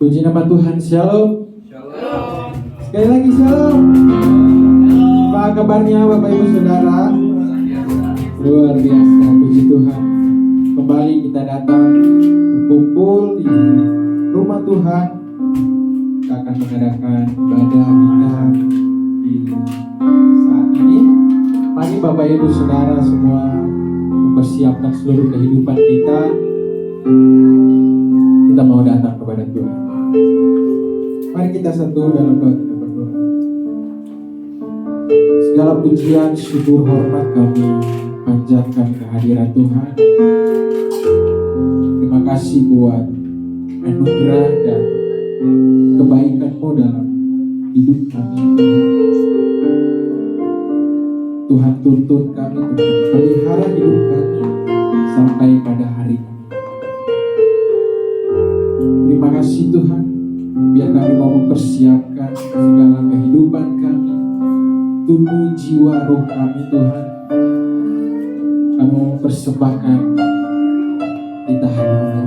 Puji nama Tuhan, shalom. Shalom. Sekali lagi shalom. Apa kabarnya Bapak Ibu Saudara? Luar biasa, puji Tuhan. Kembali kita datang berkumpul di rumah Tuhan. Kita akan mengadakan ibadah kita di saat ini. Mari Bapak Ibu Saudara semua mempersiapkan seluruh kehidupan kita. Kita mau datang kepada Tuhan. Mari kita satu dalam doa kita berdoa. Segala pujian, syukur, hormat kami panjatkan kehadiran Tuhan. Terima kasih buat anugerah dan kebaikan-Mu dalam hidup kami. Tuhan tuntun kami, Tuhan pelihara hidup kami sampai pada hari ini. Terima kasih Tuhan, biar kami mau mempersiapkan segala kehidupan kami, tubuh, jiwa, roh kami Tuhan. Kami mau mempersembahkan kita hadirat.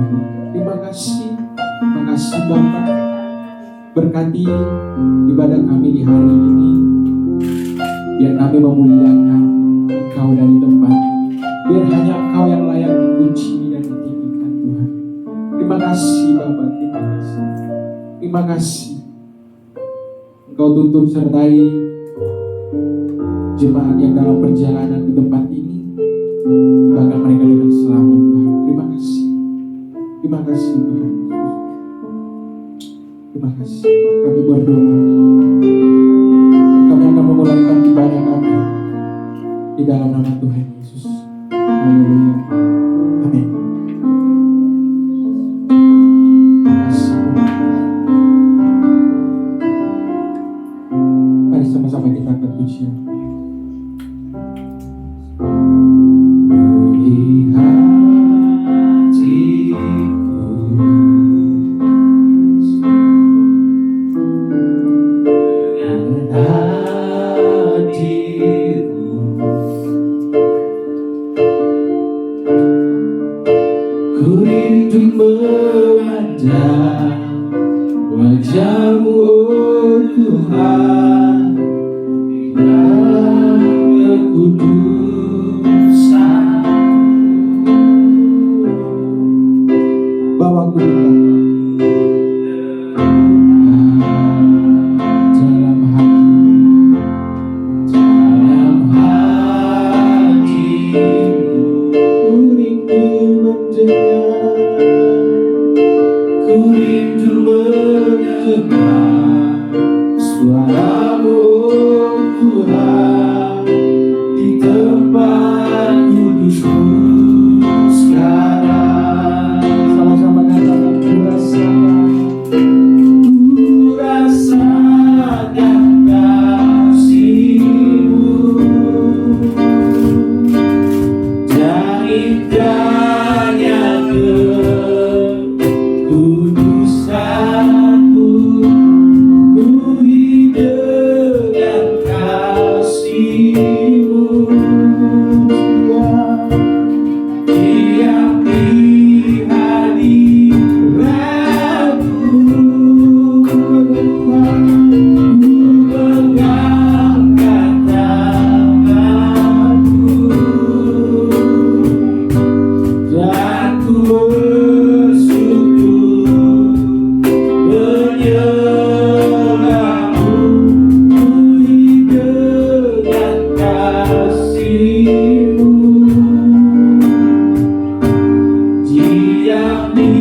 Terima kasih Bapa. Berkati ibadah kami di hari ini, biar kami memuliakan Engkau dari tempat ini. Biar hanya Engkau yang layak dipuji dan ditinggikan Tuhan. Terima kasih Bapa, terima kasih. Terima kasih Engkau tuntun sertai jemaat yang dalam perjalanan ke tempat ini. Bahkan mereka dengan selamat Tuhan. Terima kasih. Terima kasih Tuhan. Terima kasih. Kami berdoa. Kami akan memulaikan ibadah kami di dalam nama Tuhan Yesus. Haleluya. Amin. Terima kasih. Mari sama-sama kita angkat pujian. Ku rindu memandang wajah-Mu, oh Tuhan, di dalam kekudusan-Mu. Bawa ku dalam hati-Mu, ku rindu mendengar. Ku rindu mendengar suara-Mu, oh Tuhan, di tempat kudus-Mu sekarang. sama-sama katakan ku rasakan kasih-Mu dari indahnya kekudusan-Mu, penuhi dengan kasih-Mu, diam di hadirat-Mu, mengangkat tangan-Mu, dan ku bersyukur menyembah-Mu, penuhi dengan kasih-Mu, diam di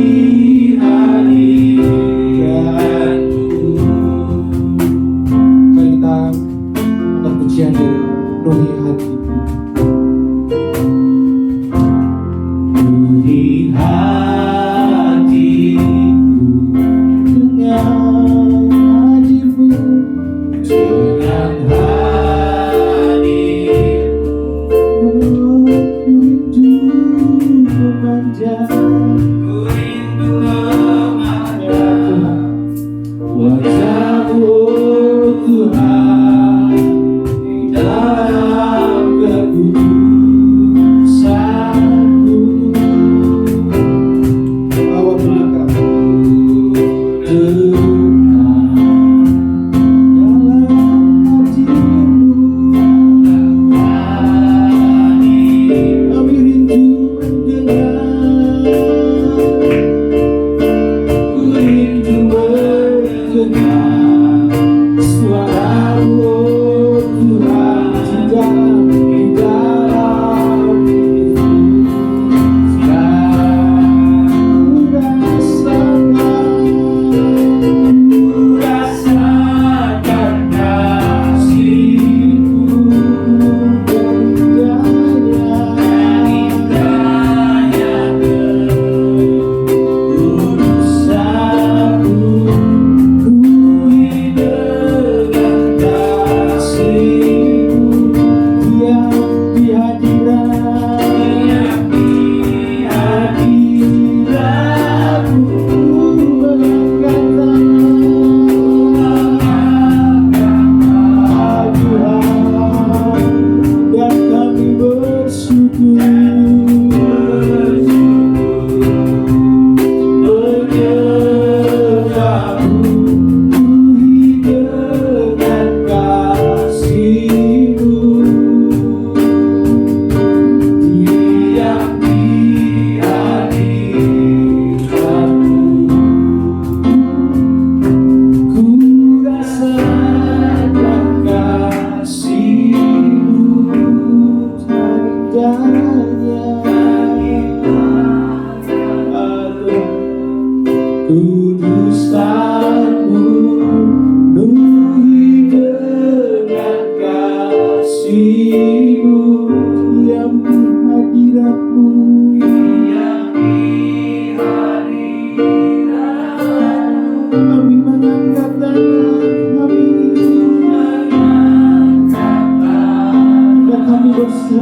hadirat-Mu. Mari kita angkat pujian yang penuhi hati. Penuhi hatiku Dengan hadirmu, dengan hadirmu, ku rindu memandang ku rindu memandang wajah-Mu, oh Tuhan, di dalam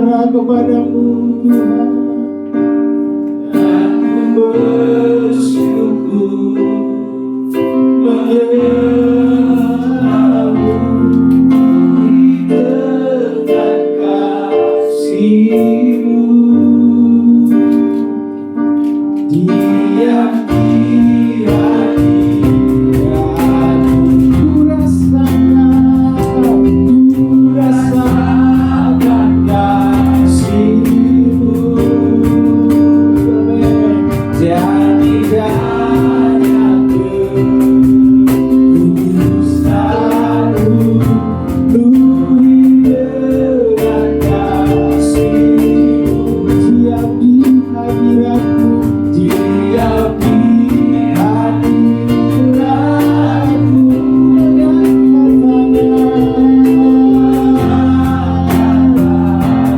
berbicara kepadamu Tuhan. Aku bersyukur mengenalmu di dekat kasih-Mu. Diam di hadirat-Mu, ku rasakan kasih-Mu. Jadi hanya kekudusan-Mu, penuhi dengan kasih-Mu. Diam di hadirat-Mu, diam di hadirat-Mu,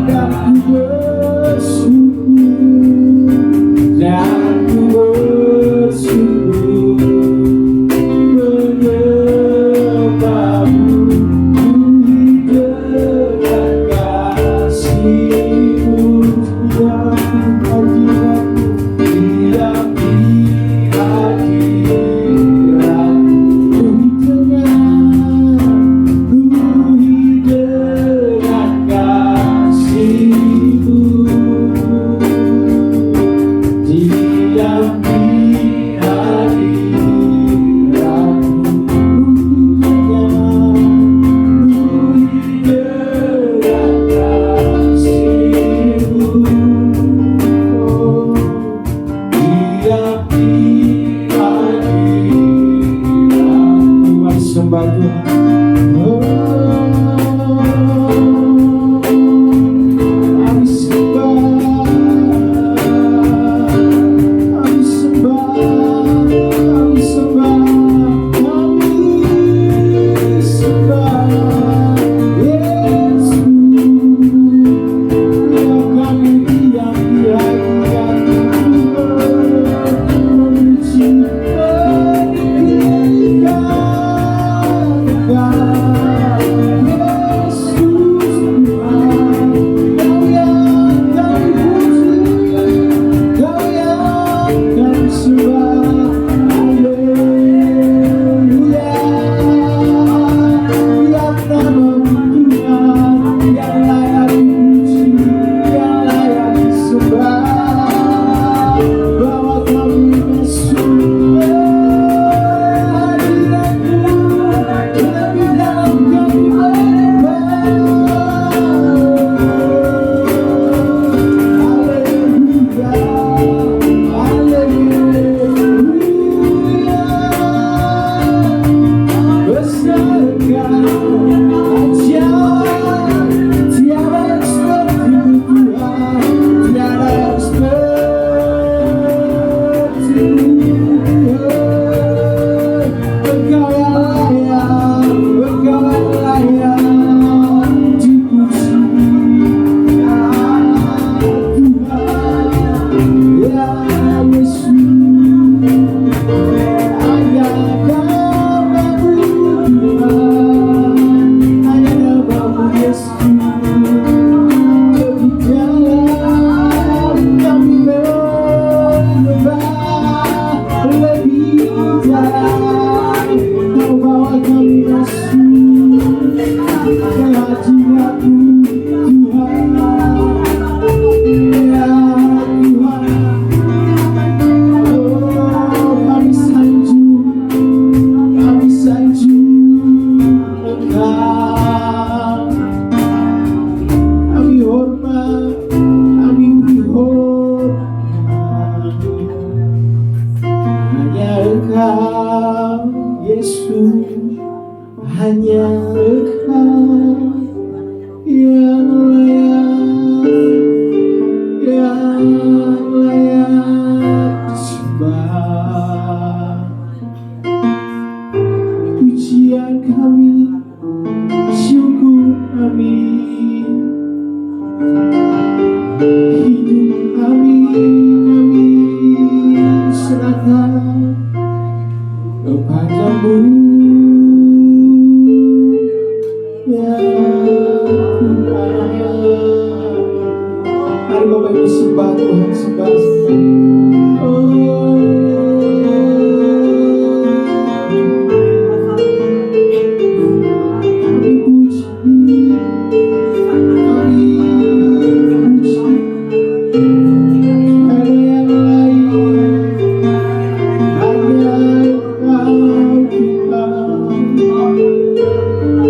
dan ku bersyukur, dan ku bersyukur menyembah-Mu di dekat kasih-Mu. Diam di hadirat-Mu, diam di hadirat-Mu, penuhi dengan kasih-Mu. Diam di hadirat-Mu, penuhi dengan kasih-Mu. Diam di hadirat-Mu. Mari sembah Tuhan. Kami sembah, kami sembah, kami sembah, kami sembah Yesus. Kami diam di hadirat-Mu, memuji, meninggikan Yesus Tuhan. Kau yang kami puji, Kau yang kami sembah. Haleluya. Biar nama-Mu Tuhan yang layak dipuji, yang layak disembah. Bawa kami masuk hadirat-Mu, lebih dalam kami menyembah. Haleluya, haleluya. Besar Engkau, ajaib, tiada yang seperti-Mu Tuhan, tiada yang seperti-Mu Tuhan. Engkau yang layak, Engkau yang layak dipuji, ya Tuhan, ya Yesus. Hanya nama-Mu Tuhan, hanya nama-Mu Yesus. Lebih dalam kami menyembah, lebih dalam Kau bawa kami masuk ke hadirat-Mu Tuhan, ya Tuhan. Oh, kami sanjung Engkau, kami hormat, kami beri hormat. Hanya Engkau Yesus, hanya Engkau yang layak disembah. Pujian kami, syukur kami, hidup kami serahkan kepadamu, ya Tuhan. Bapak Ibu sembah Tuhan, sembah. Kami puji, kami puji. Ada yang lain, hanya Engkau Tuhan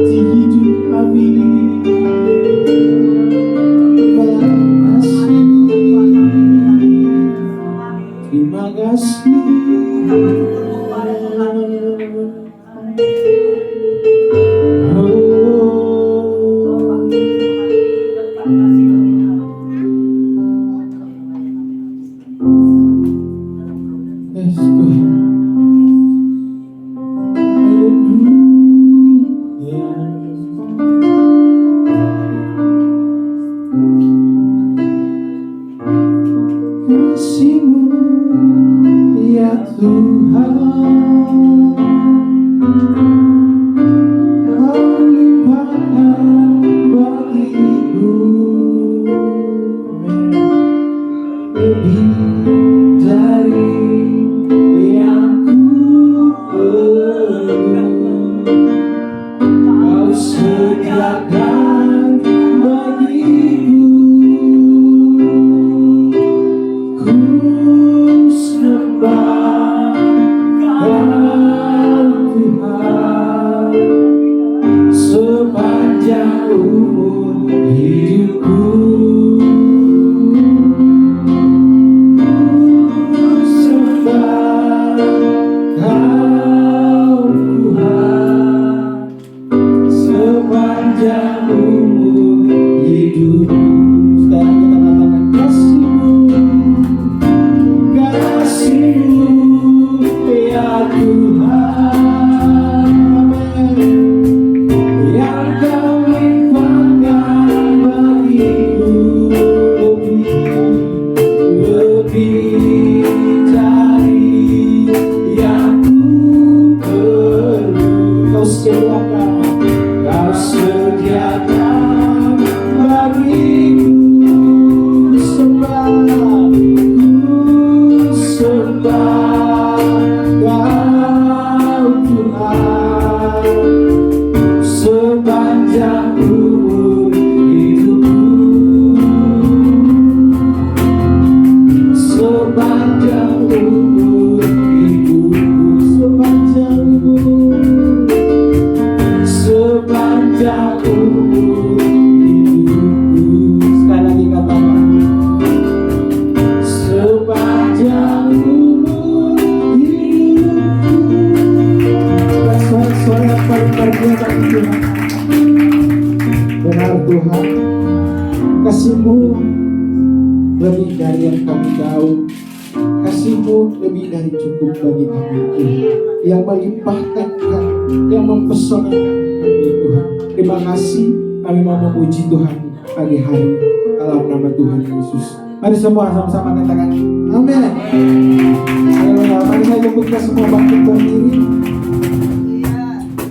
di hidup kami. Terima kasih. Yes, Tuhan. Kasih-Mu ya Tuhan, Kau limpahkan bagiku lebih dari yang ku perlu. Kau sediakan bagiku. Ku sembah Kau Tuhan sepanjang umur hidupku. Ku sembah Kau Tuhan sepanjang umur hidupku. Sekarang kita katakan kasih-Mu, kasih-Mu ya Tuhan, yang Kau limpahkan bagiku lebih dari yang ku perlu. Kau sediakan bagiku. Sembah, ku sembah Kau Tuhan sepanjang umur hidupku. Sepanjang umur hidupku. Sepanjang umur hidupku. Sekali lagi katakan, sepanjang umur hidupku. Suara yang paling merdu bagi Tuhan. Benar Tuhan, kasih-Mu lebih dari yang kami tahu. Kasih-Mu lebih dari cukup bagi kami Tuhan, yang melimpahkan kami, yang mempesonakan kami Tuhan. Terima kasih, kami mau memuji Tuhan pagi hari dalam nama Tuhan Yesus. Mari semua sama-sama katakan amin. Haleluya. Mari saya jemput kita semua bangkit berdiri.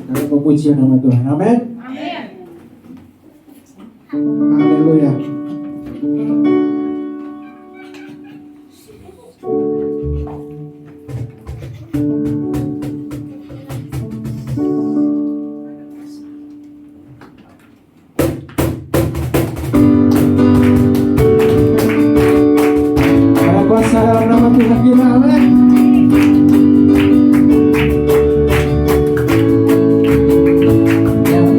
Kami memuji nama Tuhan. Amin. Haleluya. Ada kuasa dalam nama Tuhan kita. Amin. Yang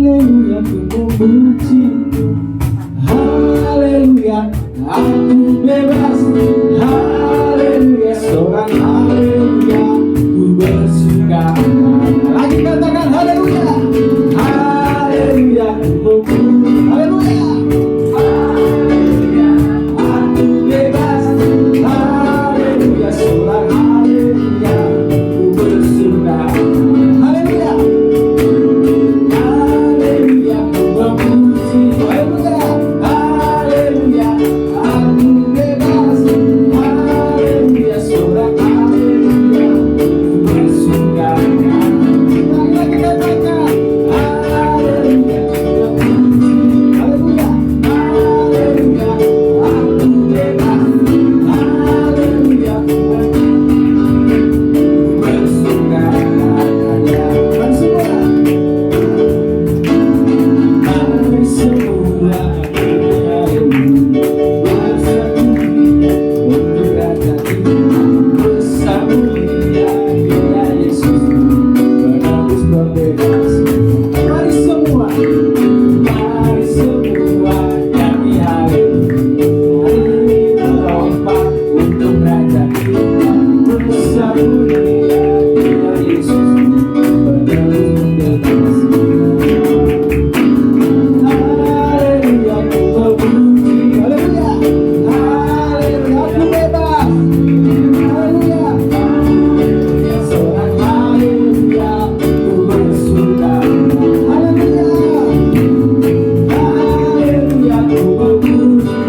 haleluya, ku memuji. Haleluya, aku bebas. Haleluya, seorang haleluya, ku bersuka. Lagi katakan haleluya. Haleluya, ku memuji. Haleluya. Haleluya, aku bebas. Haleluya, seorang haleluya, ku bersuka. Haleluya. Haleluya, ku memuji. Haleluya. Haleluya, aku bebas. Haleluya, seorang haleluya, ku bersuka. Lagi katakan haleluya, ku memuji. Haleluya. Haleluya, aku bebas. Haleluya, ku bersuka. Mari semua bersatu untuk raja bersama Dia, Dia Yesus menebus berbebas. Mari semua nyanyi haleluya, mari melompat untuk raja kita bersama Dia, Dia Yesus menebus berbebas. Haleluya, ku memuji. Haleluya. Haleluya, aku bebas. Haleluya. Haleluya, seorang haleluya, ku bersuka. Haleluya. Haleluya, ku memuji.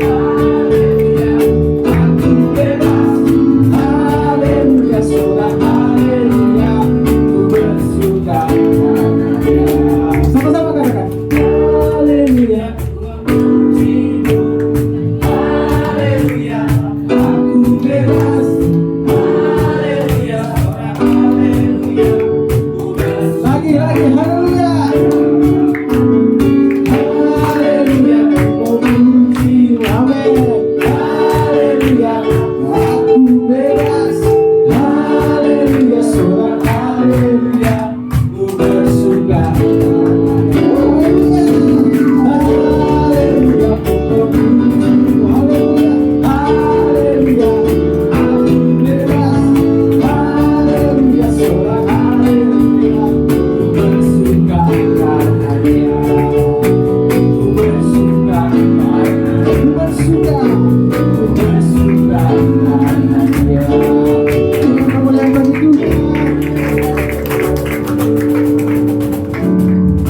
Haleluya, aku bebas. Haleluya, seorang haleluya, ku bersuka. Sama-sama katakan. Haleluya, ku memuji-Mu. Haleluya, aku bebas. Haleluya, seorang haleluya, ku bersuka. Lagi, haleluya. Haleluya, ku memuji-Mu. Amin. Haleluya, aku bebas. Haleluya, seorang haleluya, ku bersuka. Haleluya, ku memuji-Mu. Haleluya, haleluya, aku bebas. Haleluya, seorang haleluya, ku bersuka karena Dia. Ku bersuka karena Dia. Ku bersuka karena Dia. Kamu yang bagi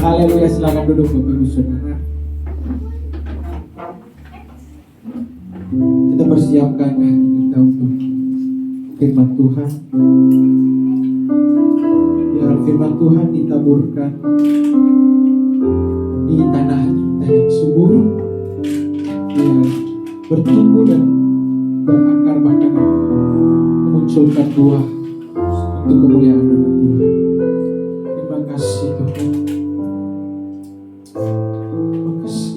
haleluya, silakan duduk Bapak Ibu Saudara. Kita persiapkan hati kita untuk firman Tuhan. Biar firman Tuhan ditaburkan di tanah kita yang subur, biar bertumbuh dan berakar, bahkan memunculkan buah untuk kemuliaan nama Tuhan. Terima kasih Tuhan. Terima kasih.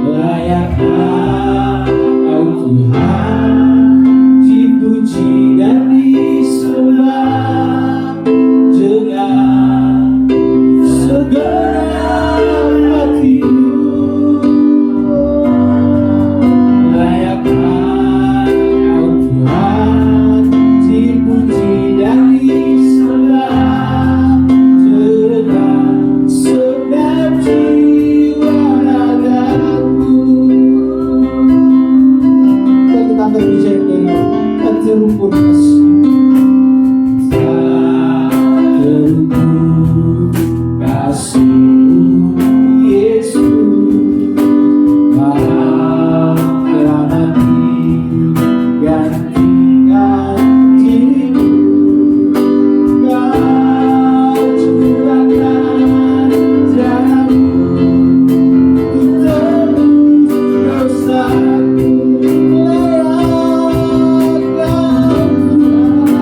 Layak Tuhan terukur kasih Yesus, Bapa telah mati gantikan dirimu, Kau curahkan darahmu untuk tebus dosaku, layak Kau Tuhan.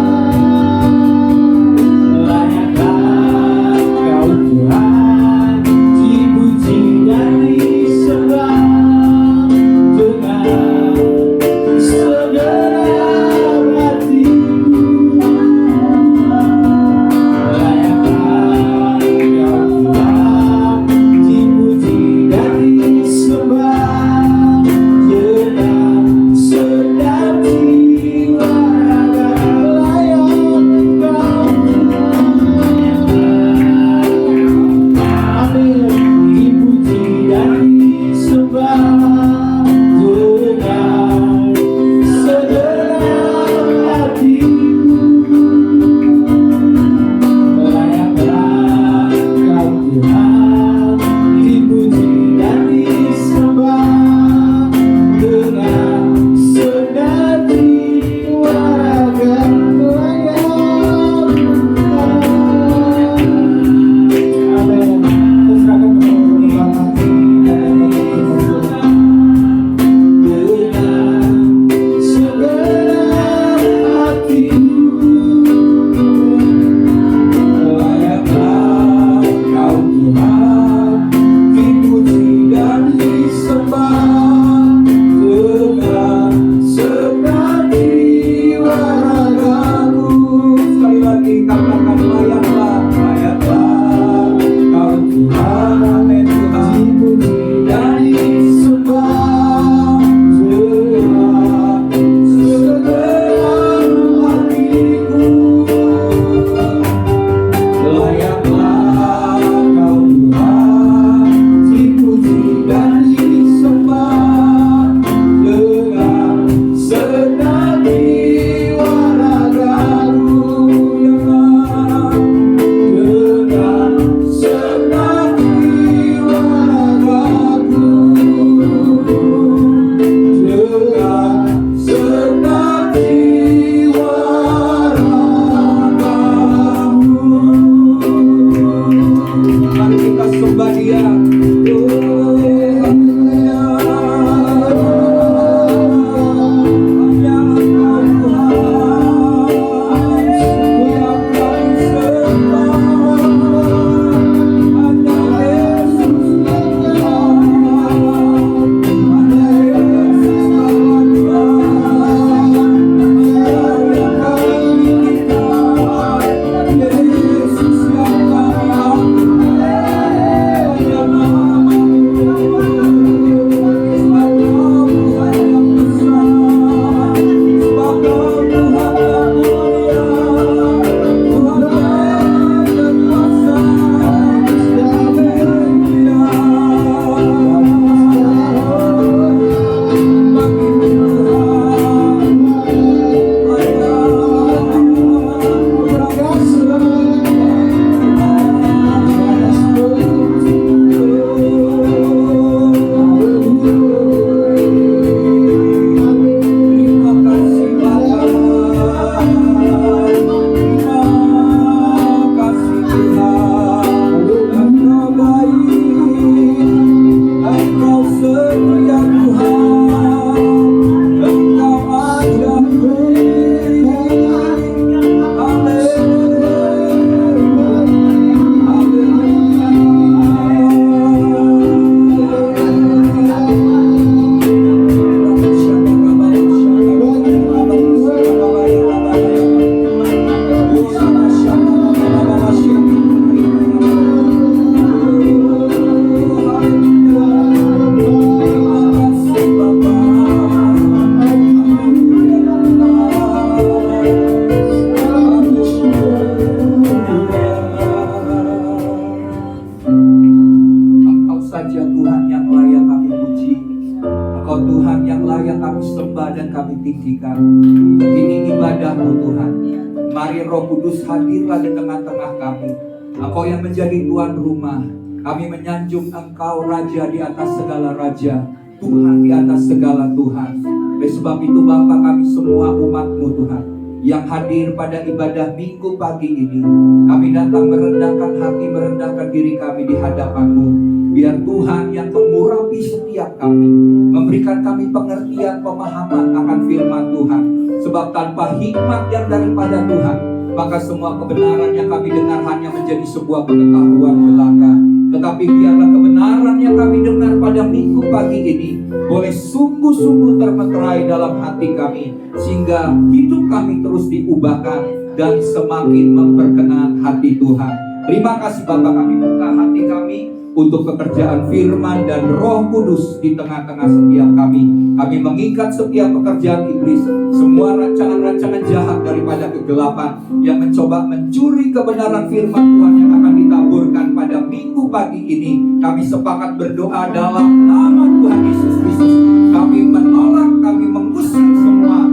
Mari Roh Kudus hadirlah di tengah-tengah kami. Engkau yang menjadi tuan rumah. Kami menyanjung Engkau Raja di atas segala raja, Tuhan di atas segala Tuhan. Oleh sebab itu Bapa, kami semua umat-Mu Tuhan yang hadir pada ibadah minggu pagi ini, kami datang merendahkan hati, merendahkan diri kami di hadapan-Mu. Biar Tuhan yang mengurapi setiap kami, memberikan kami pengertian, pemahaman akan firman Tuhan. Sebab tanpa hikmat yang daripada Tuhan, maka semua kebenaran yang kami dengar hanya menjadi sebuah pengetahuan belaka. Tetapi biarlah kebenaran yang kami dengar pada minggu pagi ini boleh sungguh-sungguh termeterai dalam hati kami, sehingga hidup kami terus diubahkan dan semakin memperkenan hati Tuhan. Terima kasih Bapa, kami buka hati kami untuk pekerjaan firman dan Roh Kudus di tengah-tengah setiap kami. Kami mengikat setiap pekerjaan iblis, semua rancangan-rancangan jahat daripada kegelapan yang mencoba mencuri kebenaran firman Tuhan yang akan ditaburkan pada minggu pagi ini. Kami sepakat berdoa dalam nama Tuhan Yesus Kristus. Kami menolak, kami mengusir semua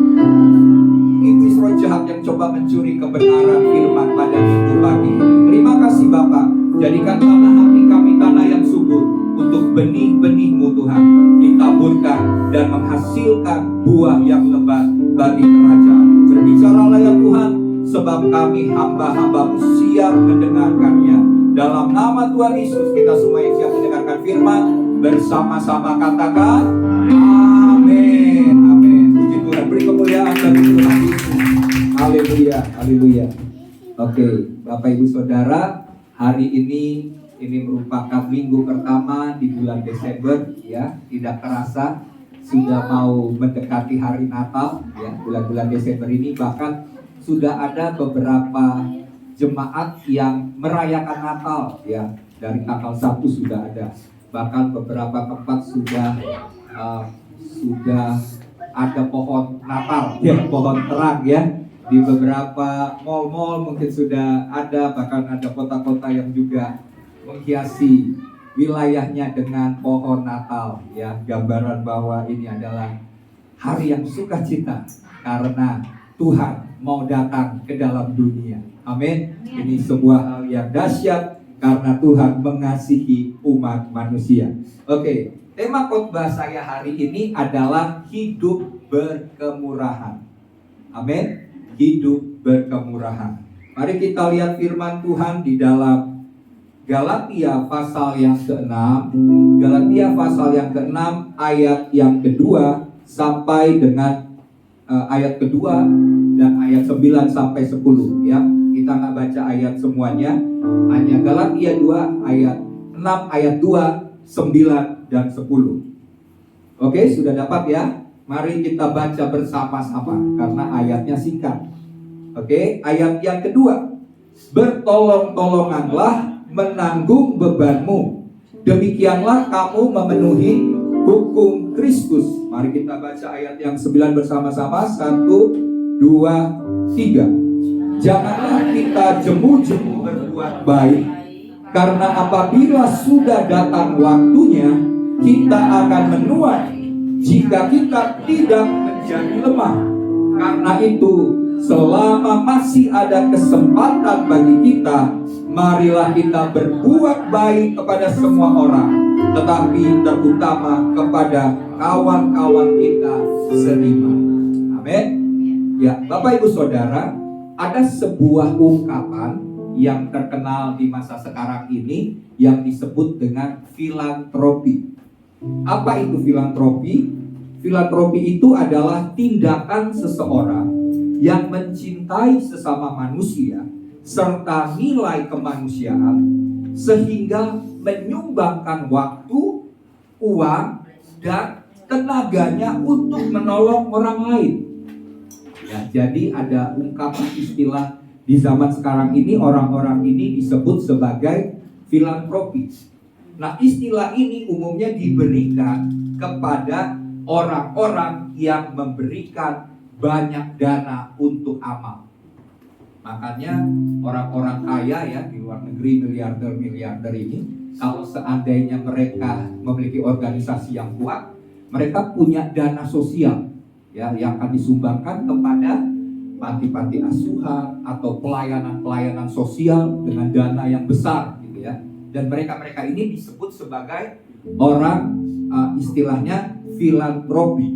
iblis roh jahat yang coba mencuri kebenaran firman pada minggu pagi ini. Terima kasih Bapa. Jadikan tanah hati kami tanah yang subur untuk benih-benih-Mu Tuhan ditaburkan dan menghasilkan buah yang lebat bagi kerajaan. Berbicaralah ya Tuhan, sebab kami hamba-hamba-Mu siap mendengarkannya. Dalam nama Tuhan Yesus, kita semua yang siap mendengarkan firman bersama-sama katakan amin. Amin. Puji Tuhan, beri kemuliaan bagi Tuhan Yesus. Haleluya, haleluya. Oke, Bapak Ibu Saudara, hari ini merupakan minggu pertama di bulan Desember, ya. Tidak terasa sudah mau mendekati hari Natal, ya. Bulan-bulan Desember ini bahkan sudah ada beberapa jemaat yang merayakan Natal, ya. Dari tanggal 1 sudah ada. Bahkan beberapa tempat sudah ada pohon Natal, ya, pohon terang, ya. Di beberapa mal-mal mungkin sudah ada, bahkan ada kota-kota yang juga menghiasi wilayahnya dengan pohon Natal, ya, gambaran bahwa ini adalah hari yang sukacita karena Tuhan mau datang ke dalam dunia. Amin. Ini sebuah hal yang dahsyat karena Tuhan mengasihi umat manusia. Oke, tema khotbah saya hari ini adalah hidup berkemurahan. Amin. Hidup berkemurahan. Mari kita lihat firman Tuhan di dalam Galatia pasal yang ke-6. Galatia pasal yang ke-6 ayat yang kedua sampai dengan ayat kedua dan ayat 9 sampai 10, ya. Kita nggak baca ayat semuanya, hanya Galatia 2 ayat 6, ayat 2, 9 dan 10. Oke, sudah dapat ya? Mari kita baca bersama-sama karena ayatnya singkat. Oke, ayat yang kedua. Bertolong-tolonganlah menanggung bebanmu. Demikianlah kamu memenuhi hukum Kristus. Mari kita baca ayat yang 9 bersama-sama. 1, 2, 3. Janganlah kita jemu-jemu berbuat baik, karena apabila sudah datang waktunya, kita akan menuai jika kita tidak menjadi lemah. Karena itu, selama masih ada kesempatan bagi kita, marilah kita berbuat baik kepada semua orang, tetapi terutama kepada kawan-kawan kita seiman. Amin. Ya, Bapak Ibu Saudara, ada sebuah ungkapan yang terkenal di masa sekarang ini yang disebut dengan filantropi. Apa itu filantropi? Filantropi itu adalah tindakan seseorang yang mencintai sesama manusia serta nilai kemanusiaan sehingga menyumbangkan waktu, uang, dan tenaganya untuk menolong orang lain. Ya, jadi ada ungkapan istilah di zaman sekarang ini, orang-orang ini disebut sebagai filantropis. Nah, istilah ini umumnya diberikan kepada orang-orang yang memberikan banyak dana untuk amal. Makanya orang-orang kaya ya di luar negeri, miliarder ini, kalau seandainya mereka memiliki organisasi yang kuat, mereka punya dana sosial ya yang akan disumbangkan kepada panti-panti asuhan atau pelayanan-pelayanan sosial dengan dana yang besar gitu ya. Dan mereka-mereka ini disebut sebagai orang istilahnya filantropi.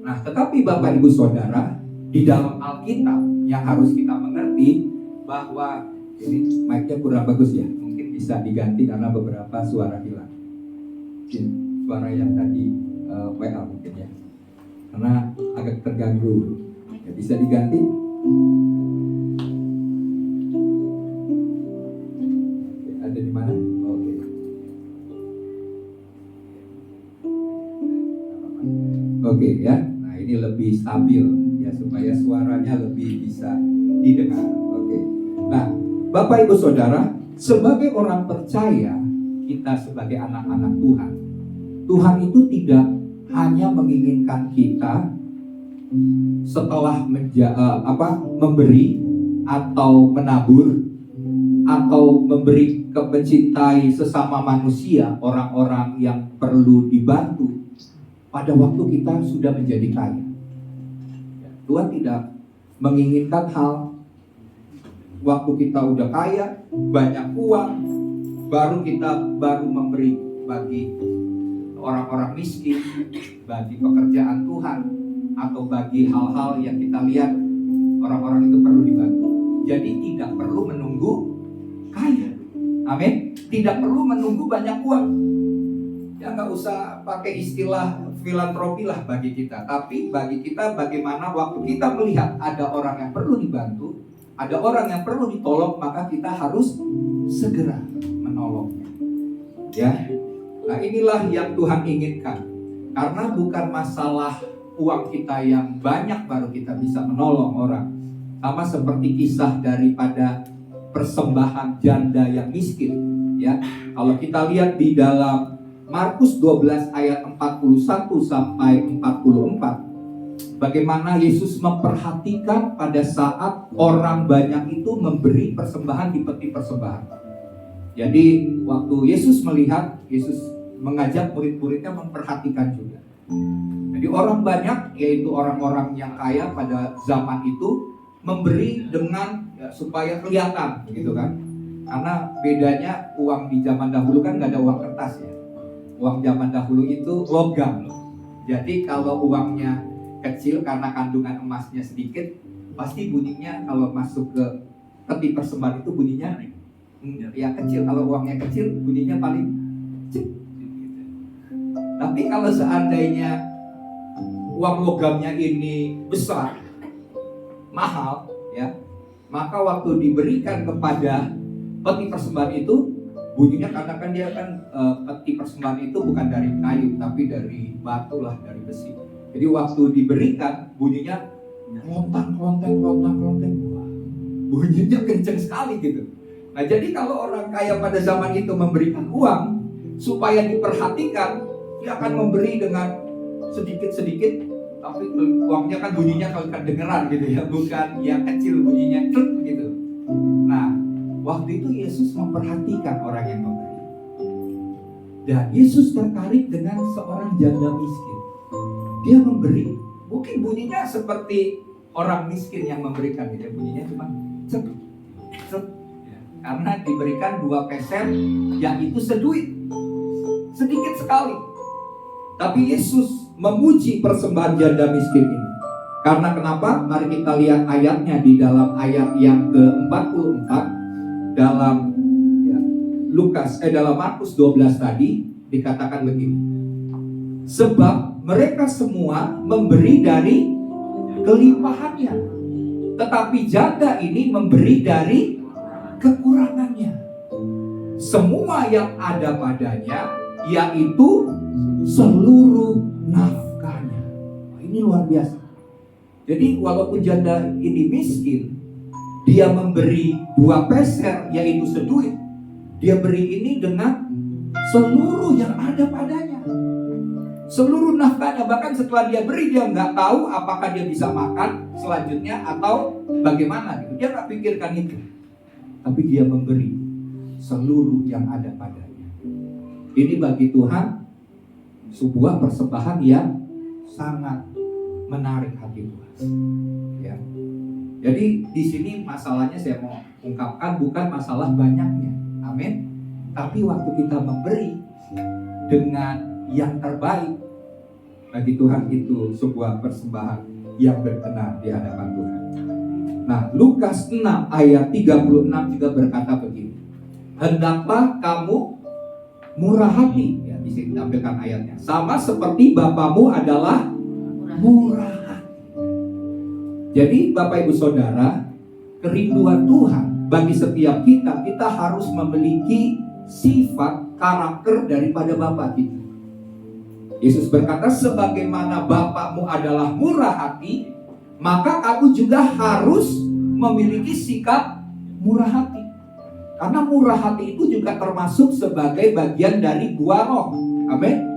Nah, tetapi Bapak Ibu Saudara, di dalam Alkitab yang harus kita mengerti bahwa ini mic-nya kurang bagus ya, mungkin bisa diganti karena beberapa suara hilang. Mungkin suara yang tadi WA mungkin ya, karena agak terganggu. Ya, bisa diganti. Oke, ada di mana? Oke. Oke ya. Nah, ini lebih stabil ya supaya suaranya lebih bisa didengar. Oke. Nah, Bapak Ibu Saudara, sebagai orang percaya, kita sebagai anak-anak Tuhan, Tuhan itu tidak hanya menginginkan kita setelah memberi atau menabur atau memberi mencintai sesama manusia, orang-orang yang perlu dibantu pada waktu kita sudah menjadi kaya. Tuhan tidak menginginkan hal waktu kita udah kaya, banyak uang, baru memberi bagi orang-orang miskin, bagi pekerjaan Tuhan, atau bagi hal-hal yang kita lihat orang-orang itu perlu dibantu. Jadi tidak perlu menunggu kaya. Amin. Tidak perlu menunggu banyak uang. Ya nggak usah pakai istilah filantropi lah bagi kita. Tapi bagi kita bagaimana waktu kita melihat ada orang yang perlu dibantu, ada orang yang perlu ditolong, maka kita harus segera menolongnya. Ya. Nah, inilah yang Tuhan inginkan. Karena bukan masalah uang kita yang banyak baru kita bisa menolong orang. Sama seperti kisah daripada persembahan janda yang miskin, ya. Kalau kita lihat di dalam Markus 12 ayat 41 sampai 44, bagaimana Yesus memperhatikan pada saat orang banyak itu memberi persembahan di peti persembahan. Jadi waktu Yesus melihat, Yesus mengajak murid-muridnya memperhatikan juga. Jadi orang banyak, yaitu orang-orang yang kaya pada zaman itu, memberi dengan supaya kelihatan, gitu kan? Karena bedanya uang di zaman dahulu kan nggak ada uang kertas ya. Uang zaman dahulu itu logam. Jadi kalau uangnya kecil karena kandungan emasnya sedikit, pasti bunyinya kalau masuk ke peti persembahan itu bunyinya ya kecil. Kalau uangnya kecil bunyinya paling cip. Tapi kalau seandainya uang logamnya ini besar, mahal, ya, maka waktu diberikan kepada peti persembahan itu bunyinya, karena kan dia kan peti persembahan itu bukan dari kayu tapi dari batu lah, dari besi. Jadi waktu diberikan bunyinya lontang, wah, bunyinya kenceng sekali gitu. Nah, jadi kalau orang kaya pada zaman itu memberikan uang supaya diperhatikan, dia akan memberi dengan sedikit-sedikit, tapi uangnya kan bunyinya kalau kedengeran gitu ya, bukan yang kecil bunyinya cek gitu. Nah, waktu itu Yesus memperhatikan orang yang memberi. Dan Yesus tertarik dengan seorang janda miskin. Dia memberi, mungkin bunyinya seperti orang miskin yang memberikan gitu, bunyinya cuma cek, cek. Karena diberikan 2 peser yang itu seduit, sedikit sekali. Tapi Yesus memuji persembahan janda miskin ini. Karena kenapa? Mari kita lihat ayatnya di dalam ayat yang ke-44 dalam dalam Markus 12 tadi dikatakan begini. Sebab mereka semua memberi dari kelimpahannya, tetapi janda ini memberi dari kekurangannya. Semua yang ada padanya, yaitu seluruh nafkahnya. Ini luar biasa. Jadi walaupun janda ini miskin, dia memberi 2 peser, yaitu seduit. Dia beri ini dengan seluruh yang ada padanya, seluruh nafkahnya. Bahkan setelah dia beri, dia nggak tahu apakah dia bisa makan selanjutnya atau bagaimana gitu. Dia nggak pikirkan itu. Tapi dia memberi seluruh yang ada padanya. Ini bagi Tuhan sebuah persembahan yang sangat menarik hati Tuhan. Ya. Jadi di sini masalahnya saya mau ungkapkan bukan masalah banyaknya, amin. Tapi waktu kita memberi dengan yang terbaik bagi Tuhan itu sebuah persembahan yang berkenan di hadapan Tuhan. Nah, Lukas 6 ayat 36 juga berkata begini. Hendaklah kamu murah hati, ya di sini ditampilkan ayatnya. Sama seperti Bapamu adalah murah hati. Jadi Bapak Ibu Saudara, kerinduan Tuhan bagi setiap kita, kita harus memiliki sifat karakter daripada Bapa kita. Yesus berkata, sebagaimana Bapakmu adalah murah hati, maka kamu juga harus memiliki sikap murah hati. Karena murah hati itu juga termasuk sebagai bagian dari buah roh. Amin.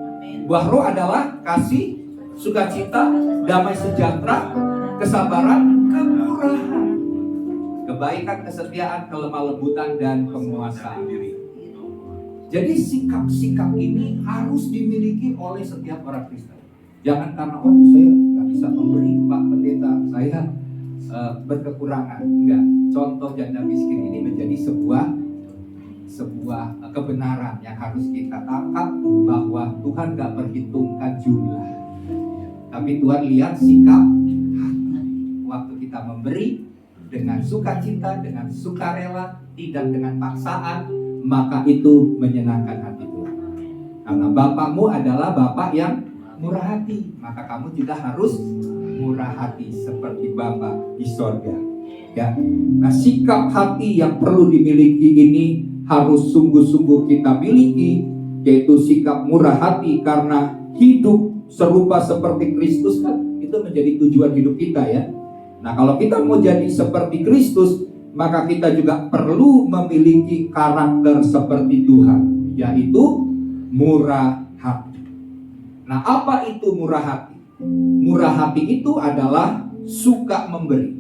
Buah roh adalah kasih, sukacita, damai sejahtera, kesabaran, kemurahan, kebaikan, kesetiaan, kelemah lembutan, dan penguasaan diri. Jadi sikap-sikap ini harus dimiliki oleh setiap orang Kristen. Jangan karena saya nggak bisa memberi, Pak Pendeta, saya berkekurangan. Enggak. Contoh janda miskin ini menjadi sebuah kebenaran yang harus kita tangkap, bahwa Tuhan nggak perhitungkan jumlah, tapi Tuhan lihat sikap hati. Waktu kita memberi dengan sukacita, dengan sukarela, tidak dengan paksaan, maka itu menyenangkan hati Tuhan. Karena Bapakmu adalah Bapak yang murah hati, maka kamu juga harus murah hati seperti Bapa di sorga. Ya. Nah, sikap hati yang perlu dimiliki ini harus sungguh-sungguh kita miliki, yaitu sikap murah hati, karena hidup serupa seperti Kristus kan itu menjadi tujuan hidup kita ya. Nah, kalau kita mau jadi seperti Kristus, maka kita juga perlu memiliki karakter seperti Tuhan, yaitu murah hati. Nah, apa itu murah hati? Murah hati itu adalah suka memberi.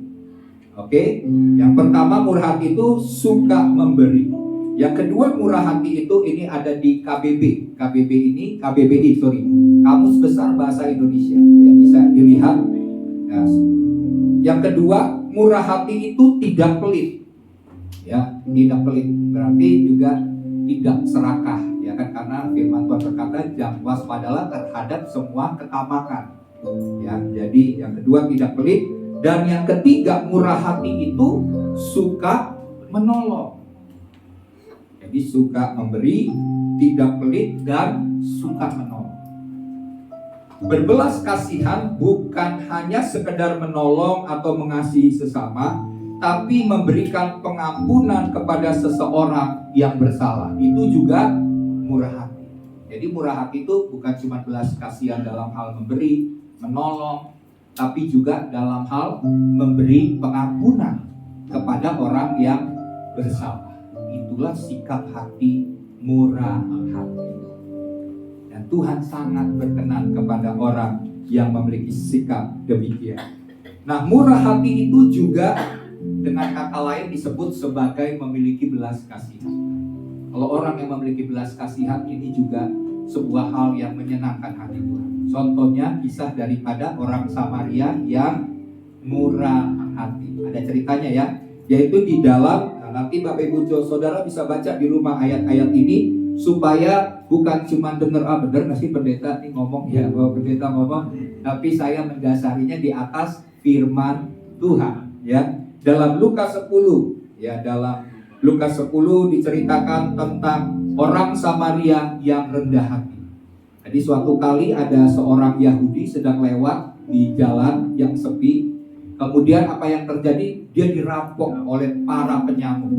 Oke, yang pertama murah hati itu suka memberi. Yang kedua murah hati itu ini ada di KBBI, Kamus Besar Bahasa Indonesia. Ya, bisa dilihat. Nah, yang kedua, murah hati itu tidak pelit. Ya, tidak pelit berarti juga tidak serakah, ya kan, karena firman Tuhan berkata, "Jangan waspadalah terhadap semua ketamakan." Ya, jadi yang kedua tidak pelit, dan yang ketiga murah hati itu suka menolong. Jadi suka memberi, tidak pelit, dan suka menolong. Berbelas kasihan bukan hanya sekedar menolong atau mengasihi sesama, tapi memberikan pengampunan kepada seseorang yang bersalah. Itu juga murah hati. Jadi murah hati itu bukan cuma belas kasihan dalam hal memberi, menolong, tapi juga dalam hal memberi pengampunan kepada orang yang bersalah. Itulah sikap hati murah hati. Dan Tuhan sangat berkenan kepada orang yang memiliki sikap demikian. Nah, murah hati itu juga dengan kata lain disebut sebagai memiliki belas kasihan. Kalau orang yang memiliki belas kasihan ini juga sebuah hal yang menyenangkan hati Tuhan. Contohnya kisah daripada orang Samaria yang murah hati. Ada ceritanya ya, yaitu di dalam, nanti Bapak Ibu Saudara bisa baca di rumah ayat-ayat ini, supaya bukan cuma dengar, benar nggak sih pendeta nih ngomong, ya bahwa pendeta ngomong, tapi saya mendasarinya di atas firman Tuhan. Ya, dalam Lukas 10, ya dalam Lukas 10 diceritakan tentang orang Samaria yang rendah hati. Jadi suatu kali ada seorang Yahudi sedang lewat di jalan yang sepi. Kemudian apa yang terjadi? Dia dirampok oleh para penyamun.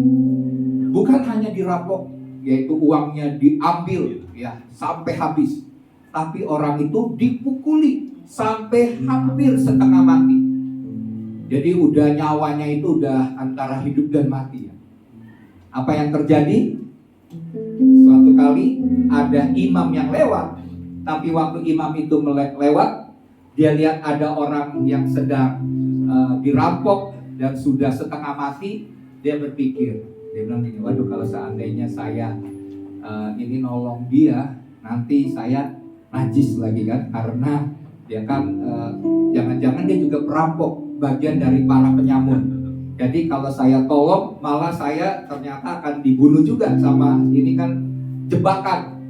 Bukan hanya dirampok, yaitu uangnya diambil ya sampai habis, tapi orang itu dipukuli sampai hampir setengah mati. Jadi udah nyawanya itu udah antara hidup dan mati ya. Apa yang terjadi? Suatu kali ada imam yang lewat, tapi waktu imam itu lewat, dia lihat ada orang yang sedang dirampok dan sudah setengah mati. Dia berpikir, dia bilang gini, waduh kalau seandainya saya ini nolong dia, nanti saya najis lagi kan, karena dia kan jangan-jangan dia juga perampok, bagian dari para penyamun. Jadi kalau saya tolong, malah saya ternyata akan dibunuh juga sama ini kan jebakan.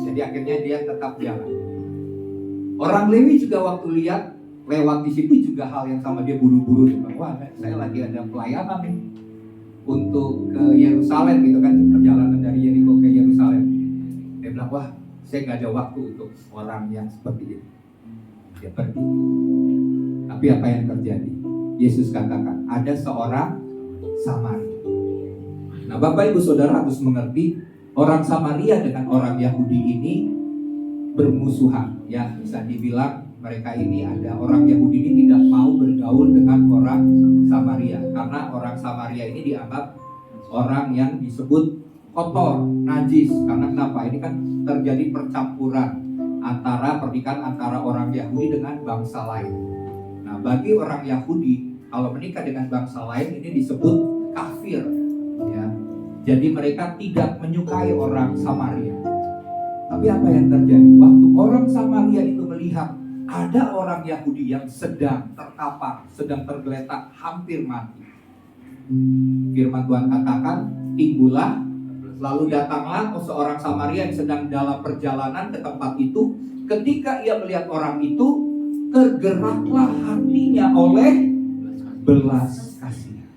Jadi akhirnya dia tetap jalan. Orang Lewi juga waktu lihat lewat di situ juga hal yang sama, dia buru-buru. Wah, saya lagi ada pelayanan nih untuk ke Yerusalem gitu kan, perjalanan dari Yeriko ke Yerusalem. Dia bilang, wah, saya nggak ada waktu untuk orang yang seperti ini. Dia pergi. Tapi apa yang terjadi? Yesus katakan, ada seorang Samaria. Nah, Bapak Ibu Saudara harus mengerti, orang Samaria dengan orang Yahudi ini bermusuhan. Ya, bisa dibilang mereka ini ada orang Yahudi ini tidak mau bergaul dengan orang Samaria, karena orang Samaria ini dianggap orang yang disebut kotor, najis. Karena kenapa? Ini kan terjadi percampuran antara pernikahan antara orang Yahudi dengan bangsa lain. Nah, bagi orang Yahudi kalau menikah dengan bangsa lain ini disebut kafir, ya. Jadi mereka tidak menyukai orang Samaria. Tapi apa yang terjadi? Waktu orang Samaria itu melihat ada orang Yahudi yang sedang terkapar, sedang tergeletak, hampir mati. Firman Tuhan katakan, timbullah, lalu datanglah seorang Samaria yang sedang dalam perjalanan ke tempat itu. Ketika ia melihat orang itu, tergeraklah hatinya oleh belas kasihan.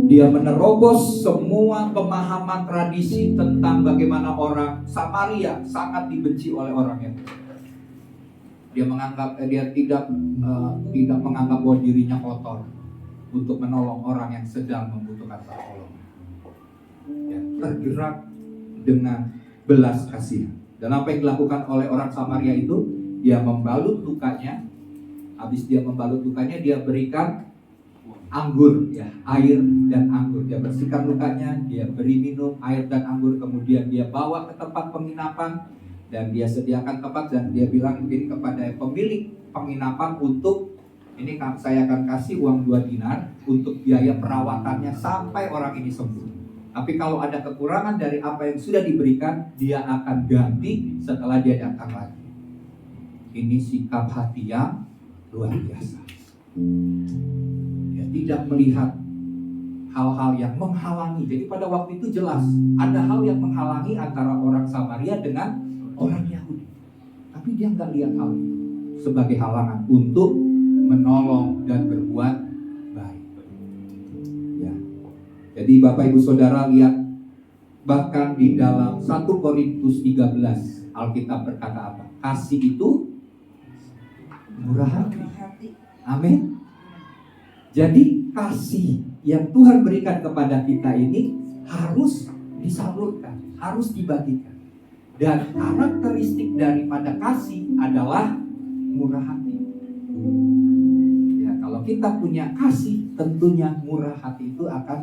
Dia menerobos semua pemahaman tradisi tentang bagaimana orang Samaria sangat dibenci oleh orang Yahudi. Dia menganggap dia tidak menganggap bahwa dirinya kotor untuk menolong orang yang sedang membutuhkan pertolongan. Ya, tergerak dengan belas kasihan. Dan apa yang dilakukan oleh orang Samaria itu, dia membalut lukanya. Habis dia membalut lukanya, dia berikan anggur, ya, air dan anggur. Dia bersihkan lukanya, dia beri minum air dan anggur, kemudian dia bawa ke tempat penginapan dan dia sediakan tempat, dan dia bilang begini kepada pemilik penginapan, untuk ini saya akan kasih uang 2 dinar untuk biaya perawatannya sampai orang ini sembuh. Tapi kalau ada kekurangan dari apa yang sudah diberikan, dia akan ganti setelah dia datang lagi. Ini sikap hati yang luar biasa. Dia tidak melihat hal-hal yang menghalangi. Jadi pada waktu itu jelas ada hal yang menghalangi antara orang Samaria dengan orang Yahudi. Tapi dia nggak lihat hal itu sebagai halangan untuk menolong dan berbuat baik. Ya. Jadi Bapak Ibu Saudara lihat, bahkan di dalam 1 Korintus 13 Alkitab berkata apa? Kasih itu murah hati. Amin. Jadi kasih yang Tuhan berikan kepada kita ini harus disalurkan, harus dibagikan. Dan karakteristik daripada kasih adalah murah hati. Ya, kalau kita punya kasih, tentunya murah hati itu akan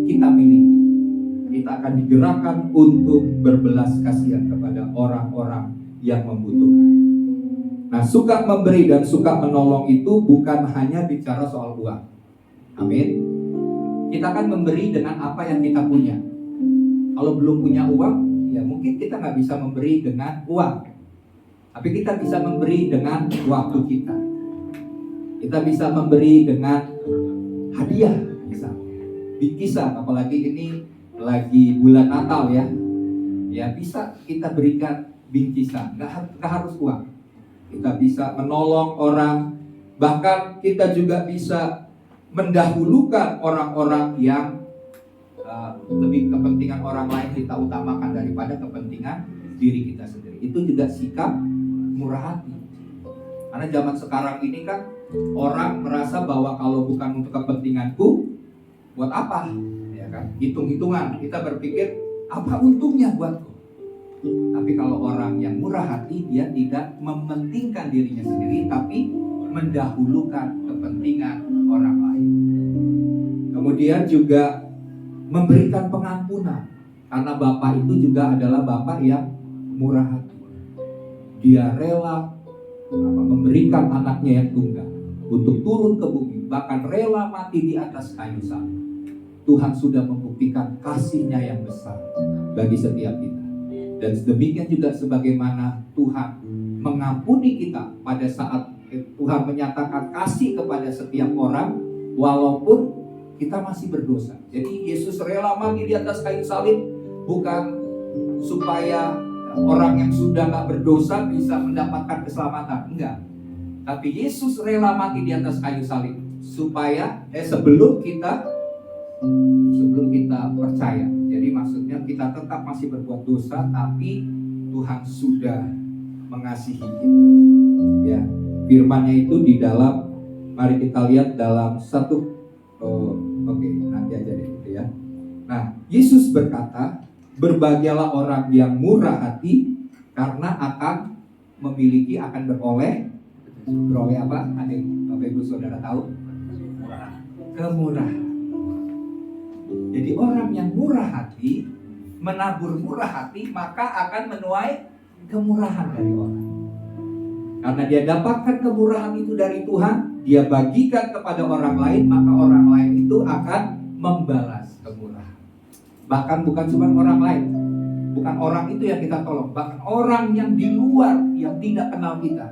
kita miliki. Kita akan digerakkan untuk berbelas kasihan kepada orang-orang yang membutuhkan. Nah, suka memberi dan suka menolong itu bukan hanya bicara soal uang. Amin. Kita akan memberi dengan apa yang kita punya. Kalau belum punya uang, ya mungkin kita nggak bisa memberi dengan uang. Tapi kita bisa memberi dengan waktu kita. Kita bisa memberi dengan hadiah, misalnya. Bingkisan, apalagi ini lagi bulan Natal ya. Ya bisa kita berikan bingkisan, nggak harus uang. Kita bisa menolong orang, bahkan kita juga bisa mendahulukan orang-orang yang lebih kepentingan orang lain kita utamakan daripada kepentingan diri kita sendiri. Itu juga sikap murah hati. Karena zaman sekarang ini kan orang merasa bahwa kalau bukan untuk kepentinganku, buat apa? Ya kan? Hitung-hitungan. Kita berpikir apa untungnya buatku? Tapi kalau orang yang murah hati, dia tidak mementingkan dirinya sendiri, tapi mendahulukan kepentingan orang lain. Kemudian juga memberikan pengampunan, karena Bapak itu juga adalah Bapak yang murah hati. Dia rela memberikan anaknya yang tunggal untuk turun ke bumi, bahkan rela mati di atas kayu salib. Tuhan sudah membuktikan kasih-Nya yang besar bagi setiap kita. Dan demikian juga sebagaimana Tuhan mengampuni kita pada saat Tuhan menyatakan kasih kepada setiap orang, walaupun kita masih berdosa. Jadi Yesus rela mati di atas kayu salib bukan supaya orang yang sudah gak berdosa bisa mendapatkan keselamatan, enggak. Tapi Yesus rela mati di atas kayu salib supaya sebelum kita percaya. Jadi maksudnya kita tetap masih berbuat dosa, tapi Tuhan sudah mengasihi kita. Ya, firman-Nya itu di dalam, mari kita lihat dalam nanti aja deh gitu ya. Nah, Yesus berkata, berbahagialah orang yang murah hati, karena akan beroleh apa? Ada yang Bapak Ibu Saudara tahu? Kemurahan. Jadi orang yang murah hati, menabur murah hati, maka akan menuai kemurahan dari orang. Karena dia dapatkan kemurahan itu dari Tuhan, dia bagikan kepada orang lain, maka orang lain itu akan membalas kemurahan. Bahkan bukan cuma orang lain, bukan orang itu yang kita tolong, bahkan orang yang di luar yang tidak kenal kita,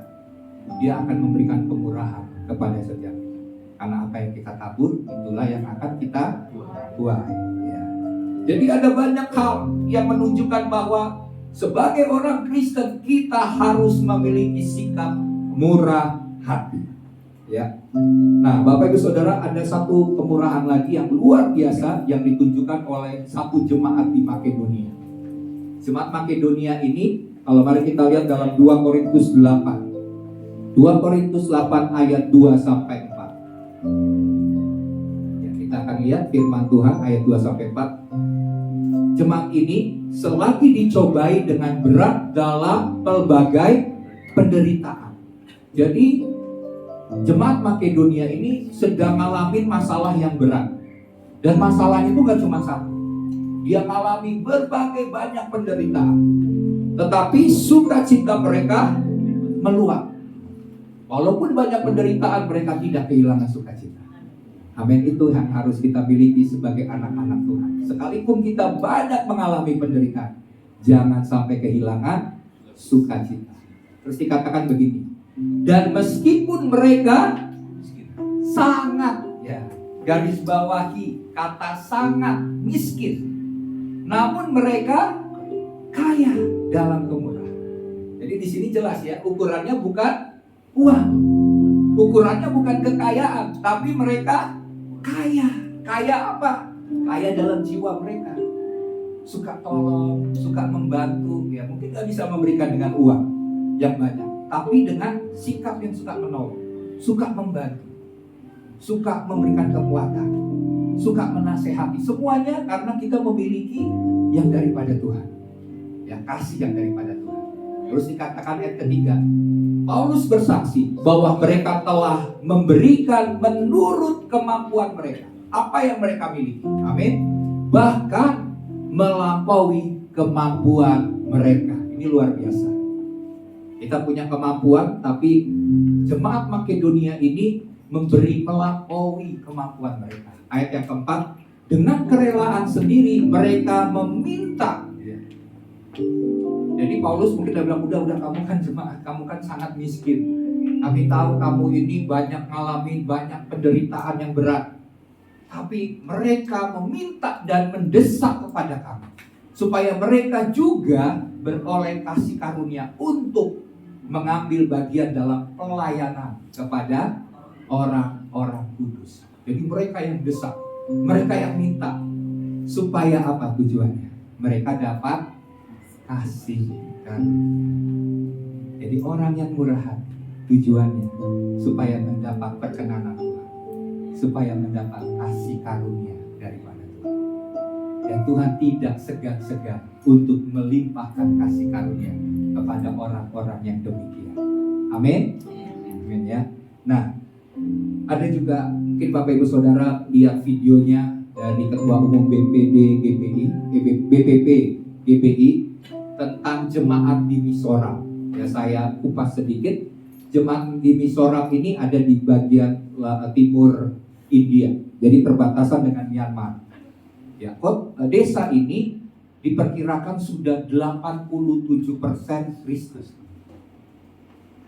dia akan memberikan kemurahan kepada setiap kita. Karena apa yang kita tabur, itulah yang akan kita tuai. Ya. Jadi ada banyak hal yang menunjukkan bahwa sebagai orang Kristen kita harus memiliki sikap murah hati. Ya. Nah, Bapak Ibu Saudara, ada satu kemurahan lagi yang luar biasa yang ditunjukkan oleh satu jemaat di Makedonia. Jemaat Makedonia ini, kalau mari kita lihat dalam 2 Korintus 8. 2 Korintus 8 ayat 2 sampai 4. Ya, kita akan lihat firman Tuhan ayat 2 sampai 4. Jemaat ini selagi dicobai dengan berat dalam pelbagai penderitaan. Jadi jemaat Makedonia ini sedang ngalamin masalah yang berat. Dan masalahnya itu gak cuma satu. Dia mengalami berbagai banyak penderitaan. Tetapi sukacita mereka meluap. Walaupun banyak penderitaan, mereka tidak kehilangan sukacita. Amin, itu yang harus kita miliki sebagai anak-anak Tuhan. Sekalipun kita banyak mengalami penderitaan, jangan sampai kehilangan sukacita. Terus dikatakan begini, dan meskipun mereka sangat, ya, garis bawahi kata sangat miskin, namun mereka kaya dalam kemurahan. Jadi di sini jelas ya, ukurannya bukan uang, ukurannya bukan kekayaan, tapi mereka kaya. Kaya apa? Kaya dalam jiwa mereka. Suka tolong, suka membantu. Ya mungkin gak bisa memberikan dengan uang yang banyak, tapi dengan sikap yang suka menolong, suka membantu, suka memberikan kekuatan, suka menasehati. Semuanya karena kita memiliki yang daripada Tuhan. Ya, kasih yang daripada Tuhan. Terus dikatakan ayat ketiga, Paulus bersaksi bahwa mereka telah memberikan menurut kemampuan mereka apa yang mereka miliki. Amin. Bahkan melampaui kemampuan mereka. Ini luar biasa. Kita punya kemampuan, tapi jemaat Makedonia ini memberi melampaui kemampuan mereka. Ayat yang keempat, dengan kerelaan sendiri mereka meminta. Jadi Paulus mungkin bilang, udah kamu kan jemaat, kamu kan sangat miskin. Kami tahu kamu ini banyak ngalamin banyak penderitaan yang berat. Tapi mereka meminta dan mendesak kepada kami supaya mereka juga beroleh kasih karunia untuk mengambil bagian dalam pelayanan kepada orang-orang kudus. Jadi mereka yang desak, mereka yang minta. Supaya apa tujuannya? Mereka dapat kasih karunia. Jadi orang yang murah hati tujuannya supaya mendapat perkenanan Tuhan, supaya mendapat kasih karunia daripada Tuhan. Dan Tuhan tidak segan-segan untuk melimpahkan kasih karunia kepada orang-orang yang demikian. Amin. Amin ya. Nah, ada juga mungkin Bapak Ibu Saudara lihat videonya dari Ketua Umum BPP GBI tentang jemaat di Mizoram. Ya, saya kupas sedikit. Jemaat di Mizoram ini ada di bagian timur India, jadi perbatasan dengan Myanmar. Ya, desa ini diperkirakan sudah 87% Kristen.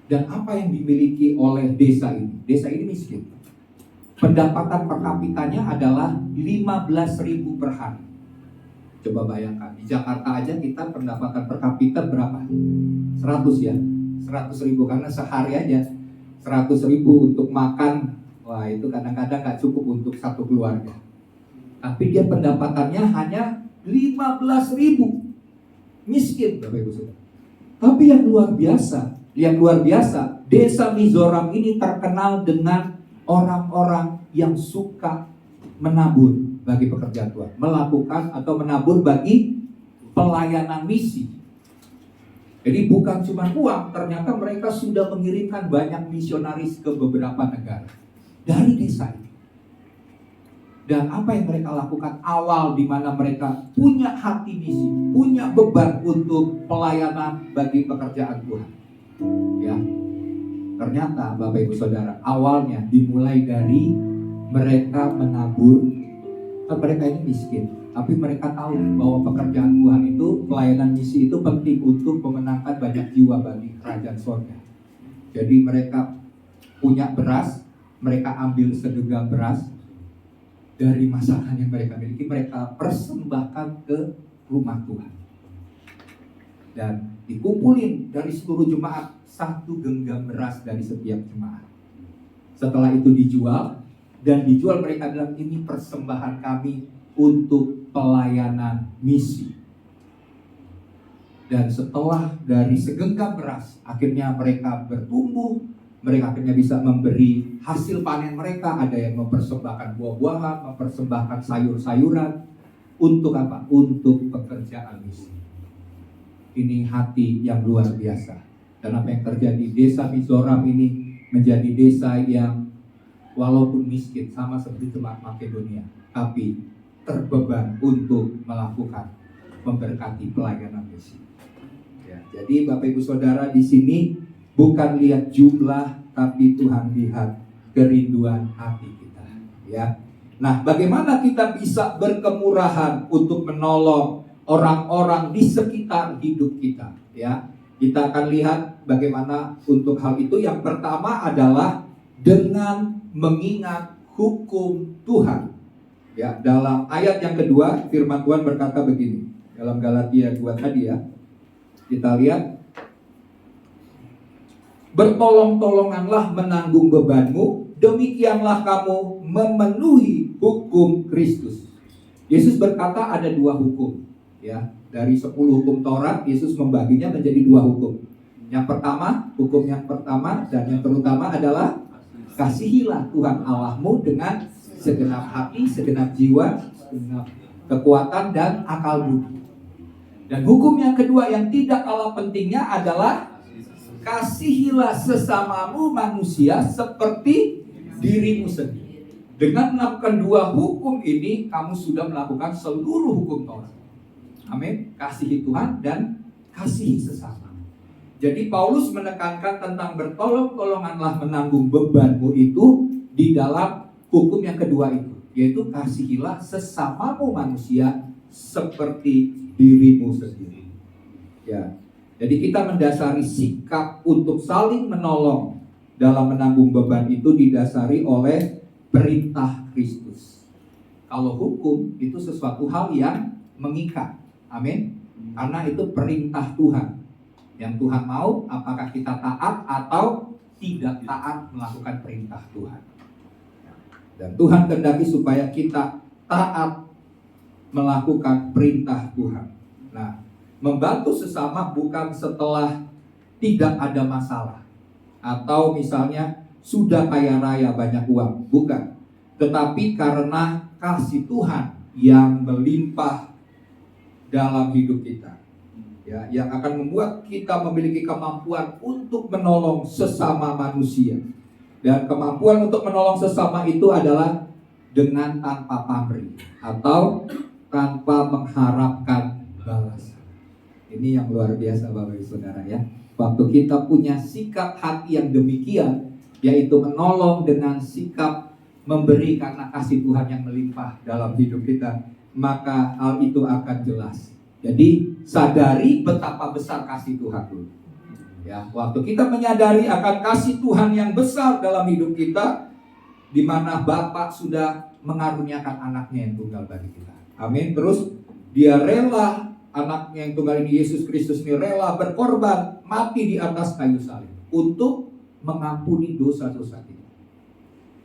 Dan apa yang dimiliki oleh desa ini? Desa ini miskin. pendapatan per kapitanya adalah 15.000 per hari. Coba bayangkan, di Jakarta aja kita pendapatan per kapita berapa? 100 ya, 100.000, karena sehari aja 100.000 untuk makan. Wah, itu kadang-kadang gak cukup untuk satu keluarga. Tapi dia pendapatannya hanya 15.000. Miskin, Bapak Ibu Saudara. Tapi yang luar biasa, Desa Mizoram ini terkenal dengan orang-orang yang suka menabur bagi pekerjaan Tuhan, melakukan atau menabur bagi pelayanan misi. Jadi bukan cuma uang, ternyata mereka sudah mengirimkan banyak misionaris ke beberapa negara dari desa ini. Dan apa yang mereka lakukan awal, di mana mereka punya hati misi, punya beban untuk pelayanan bagi pekerjaan Tuhan. Ya, ternyata Bapak Ibu Saudara, awalnya dimulai dari mereka menabur. Mereka ini miskin, tapi mereka tahu bahwa pekerjaan Tuhan itu, pelayanan misi itu penting untuk memenangkan banyak jiwa bagi kerajaan surga. Jadi mereka punya beras, mereka ambil segenggam beras dari masakan yang mereka miliki, mereka persembahkan ke rumah Tuhan. Dan dikumpulin dari seluruh jemaat 1 genggam beras dari setiap jemaat. Setelah itu dijual, dan dijual mereka bilang, ini persembahan kami untuk pelayanan misi. Dan setelah dari segenggam beras, akhirnya mereka bertumbuh, mereka akhirnya bisa memberi hasil panen mereka. Ada yang mempersembahkan buah-buahan, mempersembahkan sayur-sayuran. Untuk apa? Untuk pekerjaan misi. Ini hati yang luar biasa. Dan apa yang terjadi, Desa Mizoram ini menjadi desa yang walaupun miskin, sama seperti jemaat Makedonia, tapi terbeban untuk melakukan, memberkati pelayanan misi. Ya, jadi Bapak Ibu Saudara, di sini bukan lihat jumlah, tapi Tuhan lihat kerinduan hati kita. Ya. Nah, bagaimana kita bisa berkemurahan untuk menolong orang-orang di sekitar hidup kita? Ya, kita akan lihat bagaimana untuk hal itu. Yang pertama adalah dengan mengingat hukum Tuhan. Ya, dalam ayat yang kedua, firman Tuhan berkata begini, dalam Galatia 2 tadi ya. Kita lihat, bertolong-tolonganlah menanggung bebanmu, demikianlah kamu memenuhi hukum Kristus. Yesus berkata ada 2 hukum. Ya, dari 10 hukum Taurat, Yesus membaginya menjadi 2 hukum. Yang pertama, hukum yang pertama dan yang terutama adalah kasihilah Tuhan Allahmu dengan segenap hati, segenap jiwa, segenap kekuatan dan akal budi. Dan hukum yang kedua yang tidak kalah pentingnya adalah kasihilah sesamamu manusia seperti dirimu sendiri. Dengan melakukan 2 hukum ini, kamu sudah melakukan seluruh hukum Taurat. Amin. Kasihi Tuhan dan kasihi sesama. Jadi Paulus menekankan tentang bertolong-tolonganlah menanggung bebanmu itu di dalam hukum yang kedua itu, yaitu kasihilah sesamamu manusia seperti dirimu sendiri. Ya. Jadi kita mendasari sikap untuk saling menolong dalam menanggung beban itu didasari oleh perintah Kristus. Kalau hukum itu sesuatu hal yang mengikat. Amin. Karena itu perintah Tuhan. Yang Tuhan mau, apakah kita taat atau tidak taat melakukan perintah Tuhan. Dan Tuhan kehendaki supaya kita taat melakukan perintah Tuhan. Nah, membantu sesama bukan setelah tidak ada masalah, atau misalnya sudah kaya raya banyak uang, bukan. Tetapi karena kasih Tuhan yang melimpah dalam hidup kita. Ya, yang akan membuat kita memiliki kemampuan untuk menolong sesama manusia. Dan kemampuan untuk menolong sesama itu adalah dengan tanpa pamrih atau tanpa mengharapkan balasan. Ini yang luar biasa Bapak Ibu Saudara ya. Waktu kita punya sikap hati yang demikian, yaitu menolong dengan sikap memberi karena kasih Tuhan yang melimpah dalam hidup kita, maka hal itu akan jelas. Jadi sadari betapa besar kasih Tuhan dulu. Ya, waktu kita menyadari akan kasih Tuhan yang besar dalam hidup kita, di mana Bapa sudah mengaruniakan anaknya yang tunggal bagi kita. Amin. Terus dia rela, anaknya yang tunggal ini, Yesus Kristus ini rela berkorban, mati di atas kayu salib untuk mengampuni dosa-dosa kita.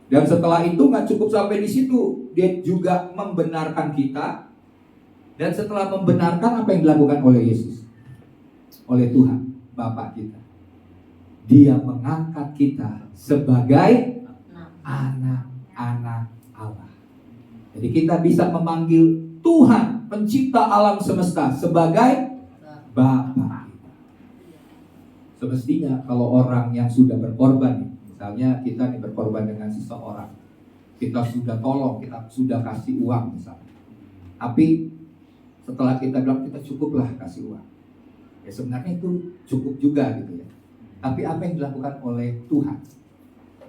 Dan setelah itu nggak cukup sampai di situ, dia juga membenarkan kita. Dan setelah membenarkan, apa yang dilakukan oleh Yesus? Oleh Tuhan, Bapa kita. Dia mengangkat kita sebagai anak-anak Allah. Jadi kita bisa memanggil Tuhan, pencipta alam semesta, sebagai Bapa kita. Semestinya kalau orang yang sudah berkorban, misalnya kita nih berkorban dengan seseorang, kita sudah tolong, kita sudah kasih uang misalnya. Tapi setelah kita bilang kita cukuplah kasih uang, ya sebenarnya itu cukup juga gitu ya. Tapi apa yang dilakukan oleh Tuhan?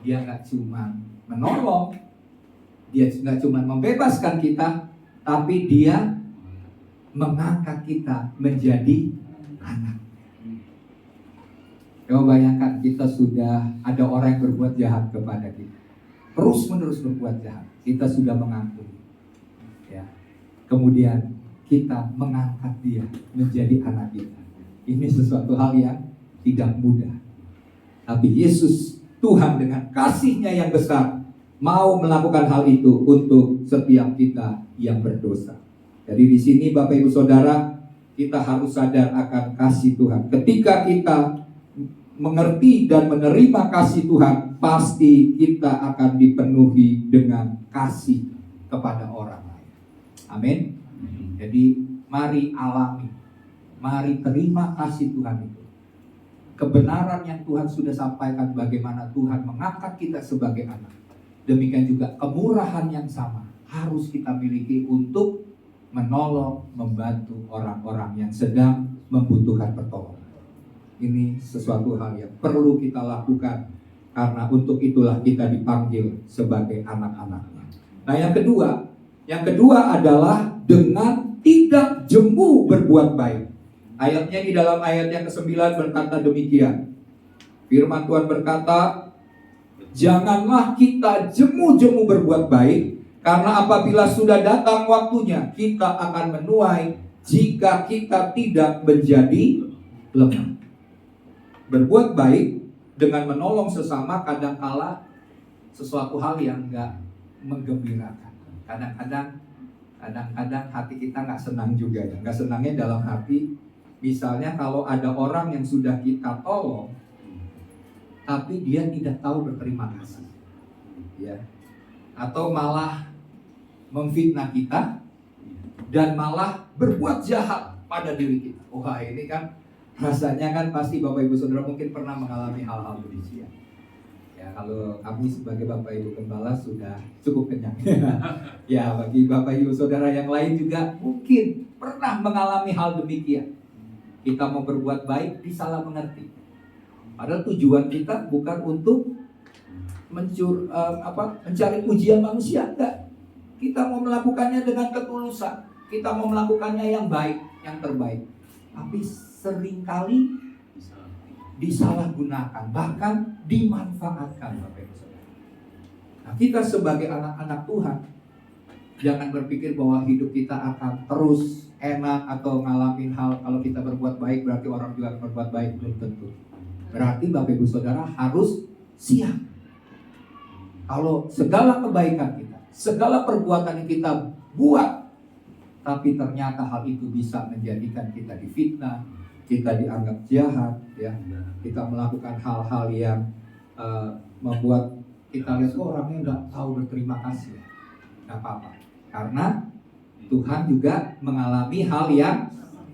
Dia nggak cuma menolong, dia nggak cuma membebaskan kita, tapi dia mengangkat kita menjadi anak. Coba bayangkan, kita sudah ada orang yang berbuat jahat kepada kita, terus menerus berbuat jahat, kita sudah mengampuni, ya. Kemudian kita mengangkat dia menjadi anak kita. Ini sesuatu hal yang tidak mudah. Tapi Yesus, Tuhan dengan kasih-Nya yang besar, mau melakukan hal itu untuk setiap kita yang berdosa. Jadi di sini Bapak Ibu Saudara, kita harus sadar akan kasih Tuhan. Ketika kita mengerti dan menerima kasih Tuhan, pasti kita akan dipenuhi dengan kasih kepada orang lain. Amin. Jadi mari alami, mari terima kasih Tuhan itu. Kebenaran yang Tuhan sudah sampaikan, bagaimana Tuhan mengangkat kita sebagai anak. Demikian juga kemurahan yang sama harus kita miliki untuk menolong, membantu orang-orang yang sedang membutuhkan pertolongan. Ini sesuatu hal yang perlu kita lakukan, karena untuk itulah kita dipanggil sebagai anak-anaknya. Nah yang kedua adalah dengan tidak jemu berbuat baik. Ayatnya di dalam ayat yang ke-9 berkata demikian. Firman Tuhan berkata, janganlah kita jemu-jemu berbuat baik, karena apabila sudah datang waktunya, kita akan menuai jika kita tidak menjadi lemah. Berbuat baik dengan menolong sesama kadangkala sesuatu hal yang enggak menggembirakan. Kadang-kadang hati kita nggak senang juga ya. Nggak senangnya dalam hati, misalnya kalau ada orang yang sudah kita tolong, tapi dia tidak tahu berterima kasih, ya, atau malah memfitnah kita dan malah berbuat jahat pada diri kita. Wah ini kan rasanya kan pasti Bapak Ibu Saudara mungkin pernah mengalami hal-hal demikian. Ya kalau kami sebagai Bapak Ibu Gembala sudah cukup kenyang. Ya bagi Bapak Ibu Saudara yang lain juga mungkin pernah mengalami hal demikian. Kita mau berbuat baik disalah mengerti. Padahal tujuan kita bukan untuk mencari pujian manusia, enggak. Kita mau melakukannya dengan ketulusan. Kita mau melakukannya yang baik, yang terbaik. Tapi seringkali disalahgunakan, bahkan dimanfaatkan, Bapak Ibu Saudara. Nah, kita sebagai anak-anak Tuhan, jangan berpikir bahwa hidup kita akan terus enak atau ngalamin hal kalau kita berbuat baik berarti orang juga akan berbuat baik, belum tentu. Berarti Bapak Ibu Saudara harus siap. Kalau segala kebaikan kita, segala perbuatan yang kita buat, tapi ternyata hal itu bisa menjadikan kita difitnah, kita dianggap jahat, ya, kita melakukan hal-hal yang membuat kita lihat orangnya nggak tahu berterima kasih, nggak apa-apa, karena Tuhan juga mengalami hal yang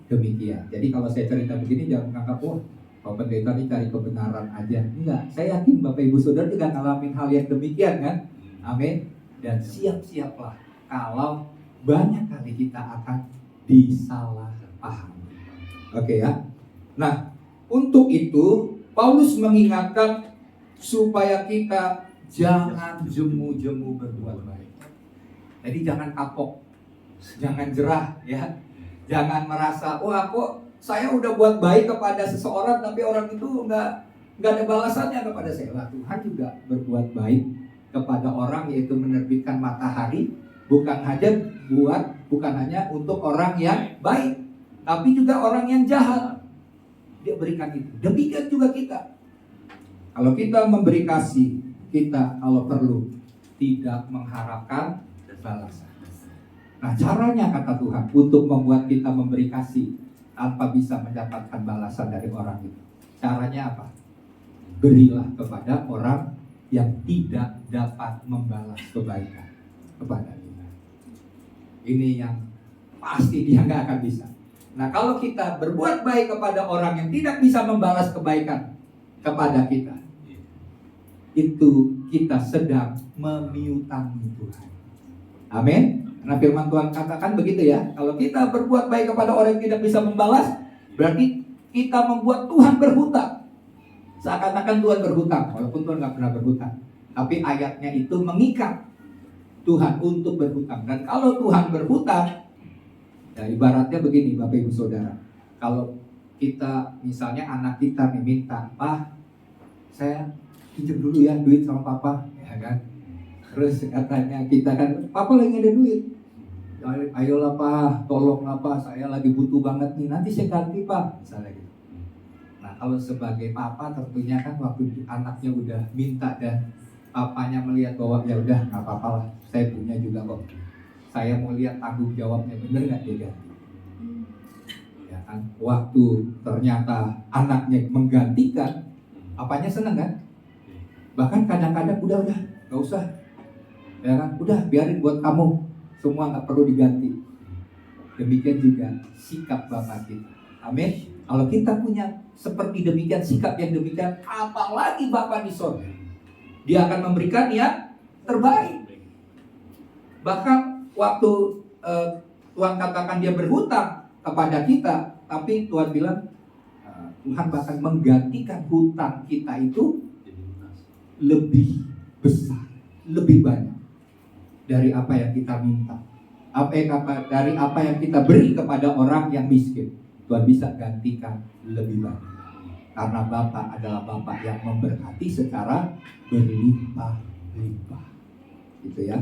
demikian. Jadi kalau saya cerita begini jangan menganggap Pak Pendeta ini cari kebenaran aja. Enggak, saya yakin Bapak Ibu Saudara juga ngalamin hal yang demikian kan? Amin. Dan siap-siaplah kalau banyak kali kita akan disalahpahami. Oke ya. Nah, untuk itu Paulus mengingatkan supaya kita jangan jemu-jemu berbuat baik. Jadi jangan kapok, jangan jerah ya. Jangan merasa, kok saya udah buat baik kepada seseorang tapi orang itu nggak ada balasannya kepada saya. Lah, Tuhan juga berbuat baik kepada orang, yaitu menerbitkan matahari, bukan hanya untuk orang yang baik, tapi juga orang yang jahat. Dia berikan itu. Demikian juga kita. Kalau kita memberi kasih, kita kalau perlu tidak mengharapkan balasan. Nah, caranya kata Tuhan untuk membuat kita memberi kasih tanpa bisa mendapatkan balasan dari orang itu. Caranya apa? Berilah kepada orang yang tidak dapat membalas kebaikan kepada kita. Ini yang pasti dia nggak akan bisa. Nah, kalau kita berbuat baik kepada orang yang tidak bisa membalas kebaikan kepada kita, itu kita sedang memiutangi Tuhan. Amin. Karena firman Tuhan katakan begitu ya. Kalau kita berbuat baik kepada orang yang tidak bisa membalas, berarti kita membuat Tuhan berhutang. Seakan-akan Tuhan berhutang, walaupun Tuhan nggak pernah berhutang. Tapi ayatnya itu mengikat Tuhan untuk berhutang. Dan kalau Tuhan berhutang, ya ibaratnya begini Bapak Ibu Saudara. Kalau kita misalnya anak kita nih minta, "Pak, saya pinjam dulu ya duit sama Papa," ya kan? Terus katanya kita kan, "Papa lagi ada duit. Ayolah Pak, tolonglah Pak, saya lagi butuh banget nih. Nanti saya ganti Pak," misalnya gitu. Nah, kalau sebagai papa tentunya kan waktu anaknya udah minta dan papanya melihat bahwa ya udah nggak apa-apa lah, saya punya juga kok. Saya mau lihat tanggung jawabnya bener nggak dia ganti. Ya kan, waktu ternyata anaknya menggantikan, papanya seneng kan? Bahkan kadang-kadang udah nggak usah, ya kan? Udah biarin buat kamu, semua nggak perlu diganti. Demikian juga sikap bapak kita. Amin. Kalau kita punya seperti demikian, sikap yang demikian, apalagi Bapa di sorga, Dia akan memberikan yang terbaik. Bahkan waktu Tuhan katakan Dia berhutang kepada kita, tapi Tuhan bilang Tuhan bahkan menggantikan hutang kita itu lebih besar, lebih banyak dari apa yang kita minta, dari apa yang kita beri kepada orang yang miskin. Tuhan bisa gantikan lebih banyak. Karena Bapa adalah Bapa yang memberkati secara berlimpah-limpah. Gitu ya.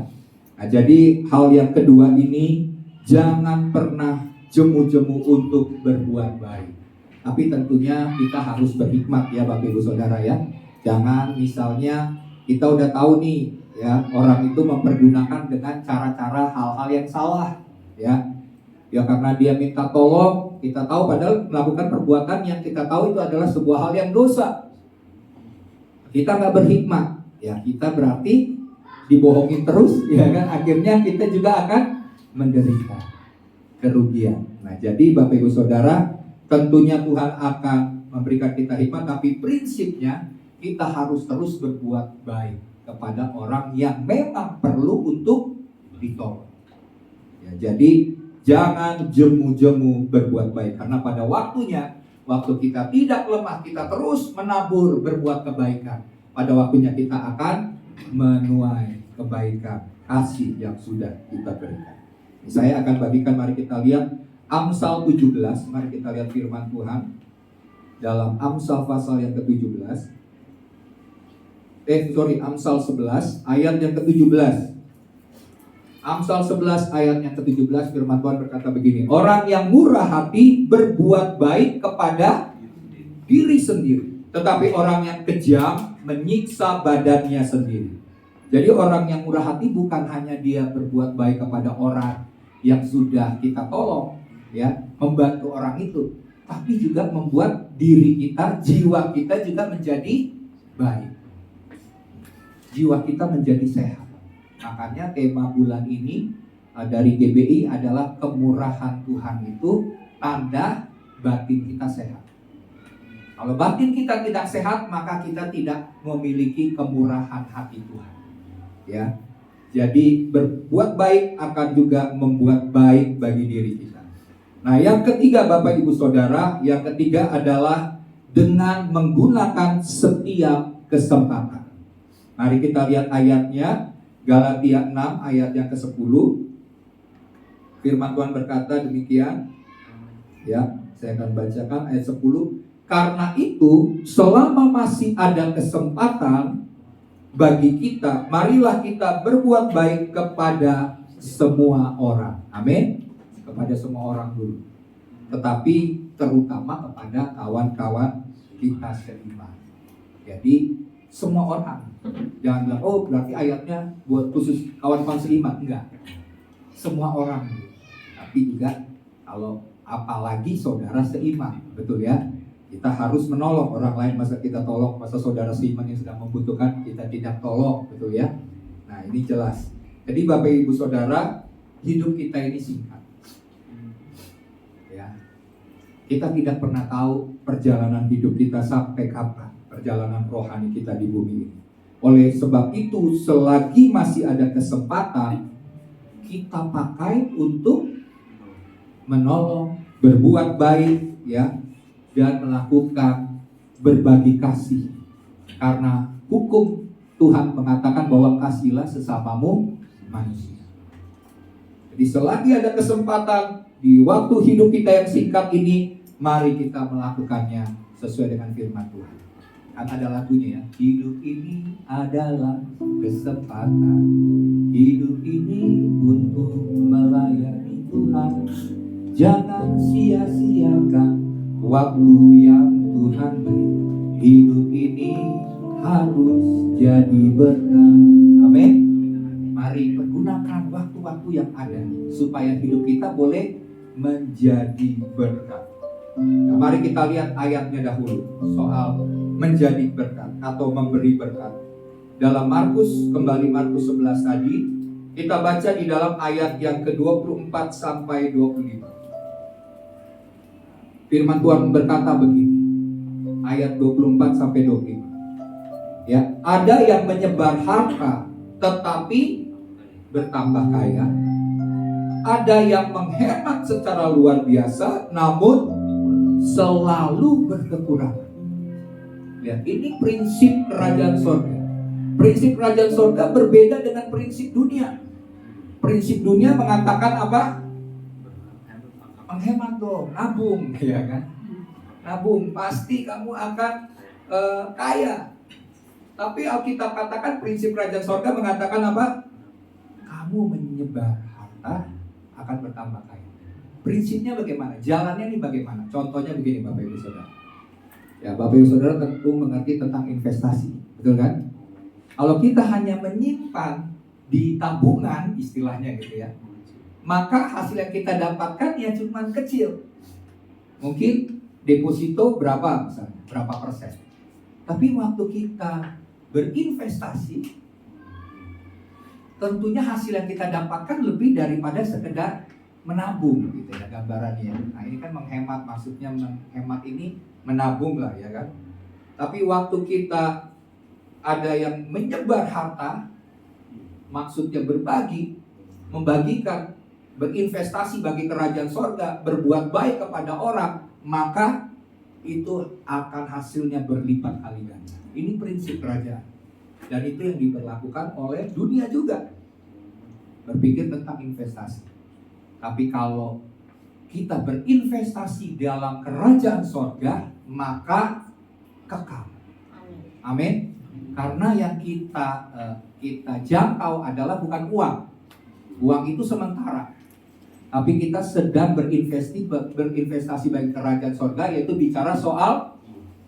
Nah, jadi hal yang kedua ini, jangan pernah jemu-jemu untuk berbuat baik. Tapi tentunya kita harus berhikmat ya Bapak Ibu Saudara ya. Jangan misalnya kita udah tahu nih ya, orang itu mempergunakan dengan cara-cara hal-hal yang salah ya. Ya karena dia minta tolong, kita tahu padahal melakukan perbuatan yang kita tahu itu adalah sebuah hal yang dosa. Kita nggak berhikmat, ya kita berarti dibohongin terus, ya kan? Akhirnya kita juga akan menderita kerugian. Nah, jadi Bapak Ibu Saudara, tentunya Tuhan akan memberikan kita hikmat, tapi prinsipnya kita harus terus berbuat baik kepada orang yang memang perlu untuk ditolong. Ya, jadi jangan jemu-jemu berbuat baik, karena pada waktunya, waktu kita tidak lemah, kita terus menabur berbuat kebaikan. Pada waktunya kita akan menuai kebaikan kasih yang sudah kita berikan. Saya akan bagikan, mari kita lihat Amsal 17. Mari kita lihat firman Tuhan dalam Amsal pasal yang ke-17. Amsal 11 ayat yang ke-17. Amsal 11 ayat yang ke-17, firman Tuhan berkata begini: orang yang murah hati berbuat baik kepada diri sendiri, tetapi orang yang kejam menyiksa badannya sendiri. Jadi orang yang murah hati bukan hanya dia berbuat baik kepada orang yang sudah kita tolong, ya, membantu orang itu, tapi juga membuat diri kita, jiwa kita juga menjadi baik. Jiwa kita menjadi sehat. Makanya tema bulan ini dari GBI adalah kemurahan Tuhan itu tanda batin kita sehat. Kalau batin kita tidak sehat, maka kita tidak memiliki kemurahan hati Tuhan. Ya, jadi berbuat baik akan juga membuat baik bagi diri kita. Nah, yang ketiga Bapak Ibu Saudara, yang ketiga adalah dengan menggunakan setiap kesempatan. Mari kita lihat ayatnya. Galatia 6 ayat yang ke-10. Firman Tuhan berkata demikian. Ya, saya akan bacakan ayat 10. Karena itu, selama masih ada kesempatan, bagi kita, marilah kita berbuat baik kepada semua orang. Amin. Kepada semua orang dulu. Tetapi terutama kepada kawan-kawan kita seiman. Jadi semua orang. Jangan bilang, oh berarti ayatnya buat khusus kawan-kawan seiman. Enggak. Semua orang. Tapi juga kalau apalagi saudara seiman. Betul ya? Kita harus menolong orang lain. Masa kita tolong, masa saudara seiman yang sedang membutuhkan kita tidak tolong, betul ya? Nah ini jelas. Jadi Bapak Ibu Saudara, hidup kita ini singkat. Ya, kita tidak pernah tahu perjalanan hidup kita sampai kapan, perjalanan rohani kita di bumi ini. Oleh sebab itu, selagi masih ada kesempatan, kita pakai untuk menolong, berbuat baik, ya. Dan melakukan berbagi kasih, karena hukum Tuhan mengatakan bahwa kasihilah sesamamu manusia. Jadi selagi ada kesempatan di waktu hidup kita yang singkat ini, mari kita melakukannya sesuai dengan firman Tuhan. Kan ada lagunya ya, hidup ini adalah kesempatan, hidup ini untuk melayani Tuhan, jangan sia-siakan waktu yang Tuhan beri. Hidup ini harus jadi berkat. Amin. Mari pergunakan waktu-waktu yang ada supaya hidup kita boleh menjadi berkat. Nah, mari kita lihat ayatnya dahulu soal menjadi berkat atau memberi berkat. Dalam kembali Markus 11 tadi, kita baca di dalam ayat yang ke-24 sampai 25. Firman Tuhan berkata begini, ayat 24 sampai 25. Ya, ada yang menyebar harta tetapi bertambah kaya. Ada yang menghemat secara luar biasa namun selalu berkekurangan. Lihat, ini prinsip kerajaan surga. Prinsip kerajaan surga berbeda dengan prinsip dunia. Prinsip dunia mengatakan apa? Menghemat dong, nabung, ya kan? Nabung, pasti kamu akan kaya. Tapi Alkitab katakan prinsip kerajaan surga mengatakan apa? Kamu menyebar harta akan bertambah kaya. Prinsipnya bagaimana? Jalannya ini bagaimana? Contohnya begini Bapak Ibu Saudara. Ya, Bapak Ibu Saudara tentu mengerti tentang investasi, betul kan? Kalau kita hanya menyimpan di tabungan, istilahnya gitu ya, maka hasil yang kita dapatkan ya cuma kecil. Mungkin deposito berapa misalnya, berapa persen. Tapi waktu kita berinvestasi, tentunya hasil yang kita dapatkan lebih daripada sekedar menabung gitu ya gambarannya. Nah ini kan menghemat, maksudnya menghemat ini menabung lah ya kan. Tapi waktu kita ada yang menyebar harta, maksudnya berbagi, membagikan, berinvestasi bagi kerajaan sorga, berbuat baik kepada orang, maka itu akan hasilnya berlipat kali ganda. Ini prinsip kerajaan. Dan itu yang diberlakukan oleh dunia juga. Berpikir tentang investasi. Tapi kalau kita berinvestasi dalam kerajaan sorga, maka kekal. Amin. Karena yang kita jangkau adalah bukan uang. Uang itu sementara. Tapi kita sedang berinvestasi bagi kerajaan sorga, yaitu bicara soal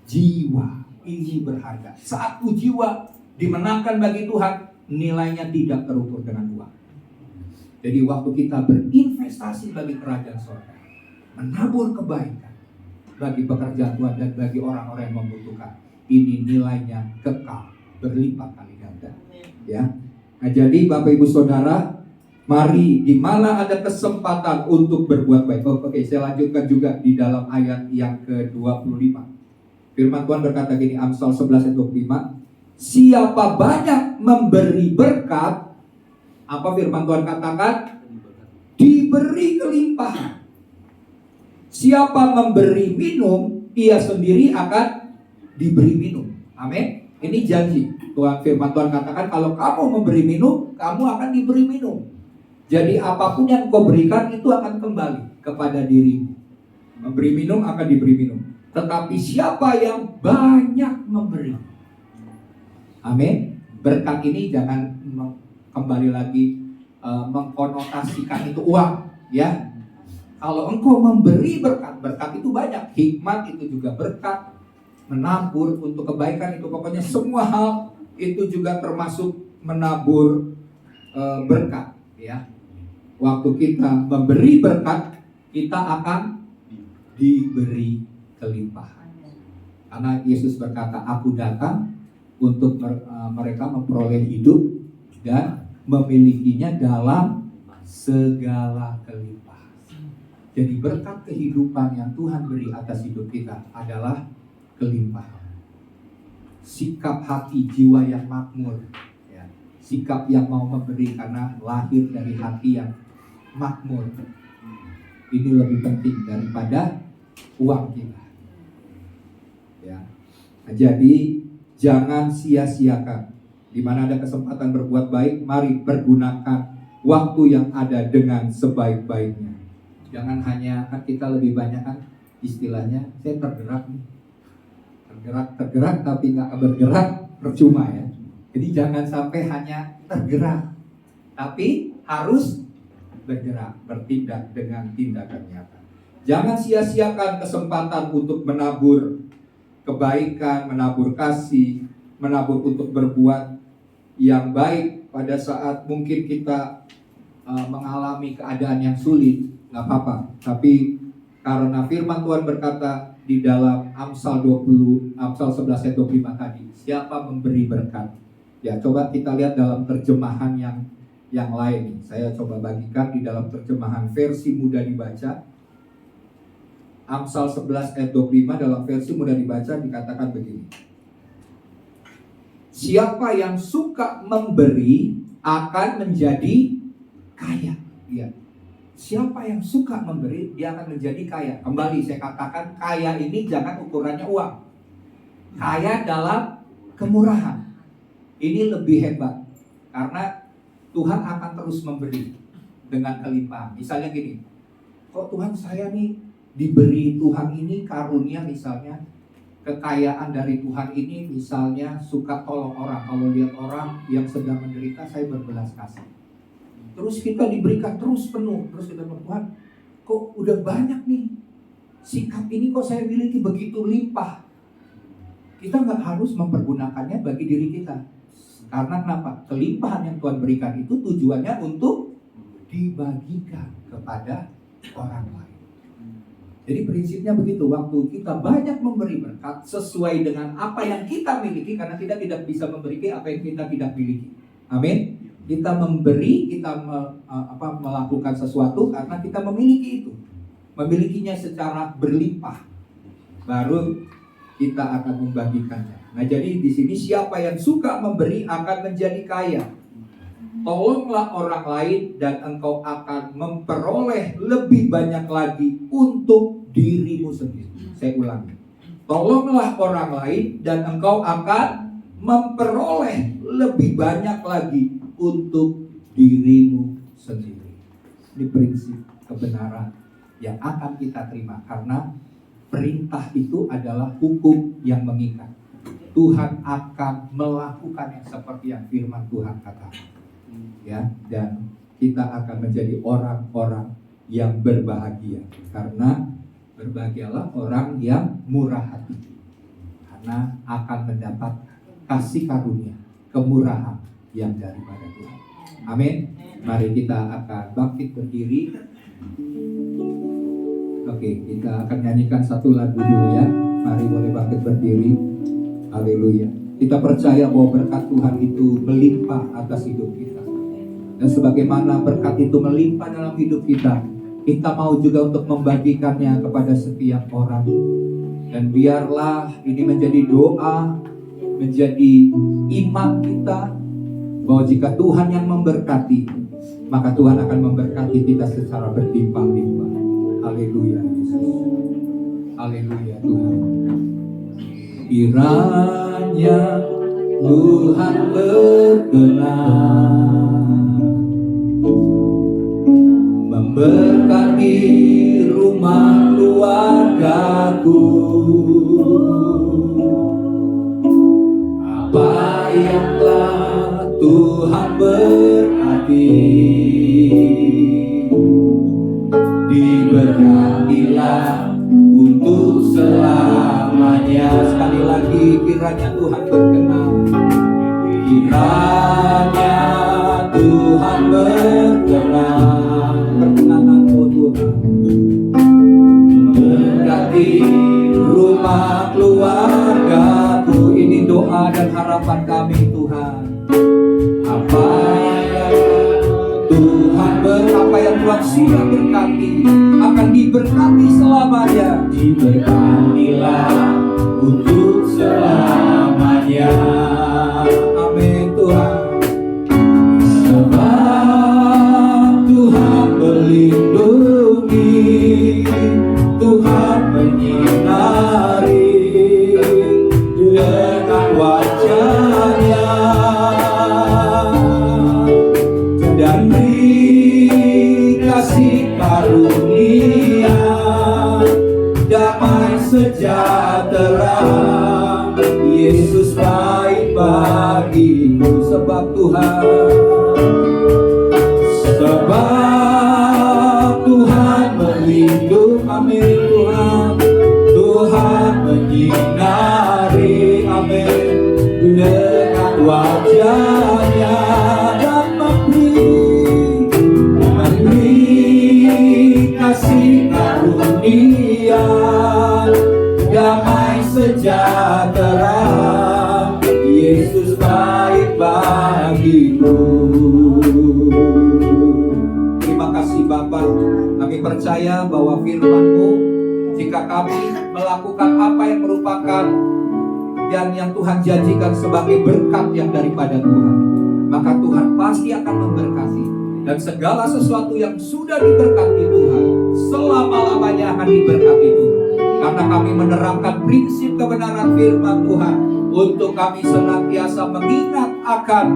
jiwa. Ini berharga. Satu jiwa dimenangkan bagi Tuhan, nilainya tidak terukur dengan uang. Jadi waktu kita berinvestasi bagi kerajaan sorga, menabur kebaikan bagi pekerjaan Tuhan dan bagi orang-orang yang membutuhkan, ini nilainya kekal, berlipat kali ganda. Ya. Nah, jadi Bapak Ibu Saudara, mari di mana ada kesempatan untuk berbuat baik. Oke, saya lanjutkan juga di dalam ayat yang ke-25. Firman Tuhan berkata gini, Amsal 11 ayat 25. Siapa banyak memberi berkat, apa firman Tuhan katakan? Diberi kelimpahan. Siapa memberi minum, ia sendiri akan diberi minum. Amin. Ini janji. Firman Tuhan katakan, kalau kamu memberi minum, kamu akan diberi minum. Jadi apapun yang kau berikan itu akan kembali kepada dirimu. Memberi minum akan diberi minum. Tetapi siapa yang banyak memberi, amin, berkat ini jangan kembali lagi mengkonotasikan itu uang, ya. Kalau engkau memberi berkat, berkat itu banyak, hikmat itu juga berkat, menabur untuk kebaikan itu pokoknya semua hal itu juga termasuk menabur berkat, ya. Waktu kita memberi berkat, kita akan diberi kelimpahan. Karena Yesus berkata, aku datang untuk mereka memperoleh hidup dan memilikinya dalam segala kelimpahan. Jadi berkat kehidupan yang Tuhan beri atas hidup kita adalah kelimpahan. Sikap hati jiwa yang makmur, ya. Sikap yang mau memberi karena lahir dari hati yang makmur. Ini lebih penting daripada uang kita, ya. Nah, jadi jangan sia-siakan. Di mana ada kesempatan berbuat baik, mari pergunakan waktu yang ada dengan sebaik-baiknya. Jangan hanya, kan kita lebih banyak kan istilahnya, saya tergerak nih, tergerak tapi nggak bergerak, percuma ya. Jadi jangan sampai hanya tergerak, tapi harus bergerak, bertindak dengan tindakan nyata. Jangan sia-siakan kesempatan untuk menabur kebaikan, menabur kasih, menabur untuk berbuat yang baik pada saat mungkin kita mengalami keadaan yang sulit. Nggak apa-apa, tapi karena firman Tuhan berkata di dalam Amsal 11 ayat 25 tadi, siapa memberi berkat? Ya, coba kita lihat dalam terjemahan yang lain. Saya coba bagikan di dalam terjemahan versi mudah dibaca. Amsal 11 ayat 25 dalam versi mudah dibaca dikatakan begini. Siapa yang suka memberi akan menjadi kaya. Ya. Siapa yang suka memberi, dia akan menjadi kaya. Kembali saya katakan, kaya ini jangan ukurannya uang. Kaya dalam kemurahan. Ini lebih hebat. Karena Tuhan akan terus memberi dengan kelimpahan. Misalnya gini, kok Tuhan saya nih diberi Tuhan ini karunia, misalnya kekayaan dari Tuhan ini misalnya suka tolong orang. Kalau lihat orang yang sedang menderita, saya berbelas kasih. Terus kita diberikan terus penuh. Terus kita bilang, Tuhan kok udah banyak nih, sikap ini kok saya miliki begitu limpah. Kita nggak harus mempergunakannya bagi diri kita. Karena kenapa? Kelimpahan yang Tuhan berikan itu tujuannya untuk dibagikan kepada orang lain. Jadi prinsipnya begitu, waktu kita banyak memberi berkat sesuai dengan apa yang kita miliki, karena kita tidak bisa memberi apa yang kita tidak miliki. Amin. Kita memberi, kita melakukan sesuatu karena kita memiliki itu. Memilikinya secara berlimpah. Baru kita akan membagikannya. Nah, jadi di sini siapa yang suka memberi akan menjadi kaya. Tolonglah orang lain dan engkau akan memperoleh lebih banyak lagi untuk dirimu sendiri. Saya ulangi. Tolonglah orang lain dan engkau akan memperoleh lebih banyak lagi untuk dirimu sendiri. Ini prinsip kebenaran yang akan kita terima, karena perintah itu adalah hukum yang mengikat. Tuhan akan melakukan yang seperti yang firman Tuhan katakan. Ya, dan kita akan menjadi orang-orang yang berbahagia, karena berbahagialah orang yang murah hati, karena akan mendapat kasih karunia, kemurahan yang daripada Tuhan. Amin. Mari kita akan bangkit berdiri. Oke, kita akan nyanyikan satu lagu dulu ya. Mari boleh bangkit berdiri. Haleluya. Kita percaya bahwa berkat Tuhan itu melimpah atas hidup kita. Dan sebagaimana berkat itu melimpah dalam hidup kita, kita mau juga untuk membagikannya kepada setiap orang. Dan biarlah ini menjadi doa, menjadi iman kita, bahwa jika Tuhan yang memberkati, maka Tuhan akan memberkati kita secara berlimpah-limpah. Haleluya Yesus. Haleluya Tuhan. Kiranya Tuhan berkenan memberkati rumah keluargaku. Apa yang telah diberkatilah untuk selamanya. Sekali lagi, kiranya Tuhan berkenan, kiranya Tuhan berkenan, perkenananmu Tuhan, berkati rumah keluargaku. Ini doa dan harapan kami Tuhan. Apa yang Tuhan sudah berkati akan diberkati selamanya. Diberkatilah untuk selamanya. Amin Tuhan. Sebab Tuhan melindungi, Tuhan menyinari dengan wajah-Nya, dan kasih karunia, damai sejahtera. Yesus baik bagiku. Sebab Tuhan melindungi. Amin Tuhan. Tuhan menyinari, amin, dengan wajah-Nya, dan memberi kasih karunia, damai sejahtera. Yesus baik bagiku. Terima kasih Bapa. Kami percaya bahwa firman-Mu, jika kami melakukan apa yang merupakan yang Tuhan janjikan sebagai berkat yang daripada Tuhan, maka Tuhan pasti akan memberkati. Dan segala sesuatu yang sudah diberkati Tuhan, selama-lamanya akan diberkati Tuhan. Karena kami menerapkan prinsip kebenaran firman Tuhan, untuk kami senantiasa mengingat akan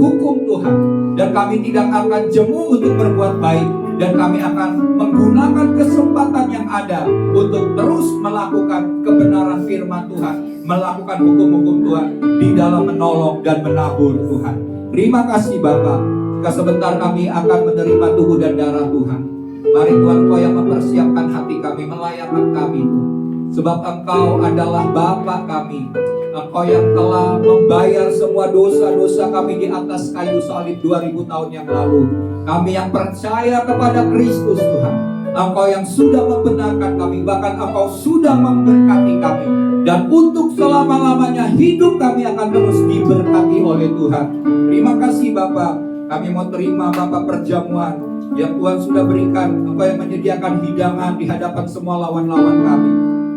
hukum Tuhan. Dan kami tidak akan jemu untuk berbuat baik. Dan kami akan menggunakan kesempatan yang ada untuk terus melakukan kebenaran firman Tuhan, melakukan hukum-hukum Tuhan di dalam menolong dan menabur Tuhan. Terima kasih Bapak. Jika sebentar kami akan menerima tubuh dan darah Tuhan, mari Tuhan Engkau yang mempersiapkan hati kami, melayakkan kami, sebab Engkau adalah Bapa kami. Engkau yang telah membayar semua dosa-dosa kami di atas kayu salib 2000 tahun yang lalu. Kami yang percaya kepada Kristus Tuhan, Engkau yang sudah membenarkan kami, bahkan Engkau sudah memberkati kami. Dan untuk selama-lamanya hidup kami akan terus diberkati oleh Tuhan. Terima kasih Bapak. Kami mau terima Bapak perjamuan yang Tuhan sudah berikan. Engkau yang menyediakan hidangan di hadapan semua lawan-lawan kami.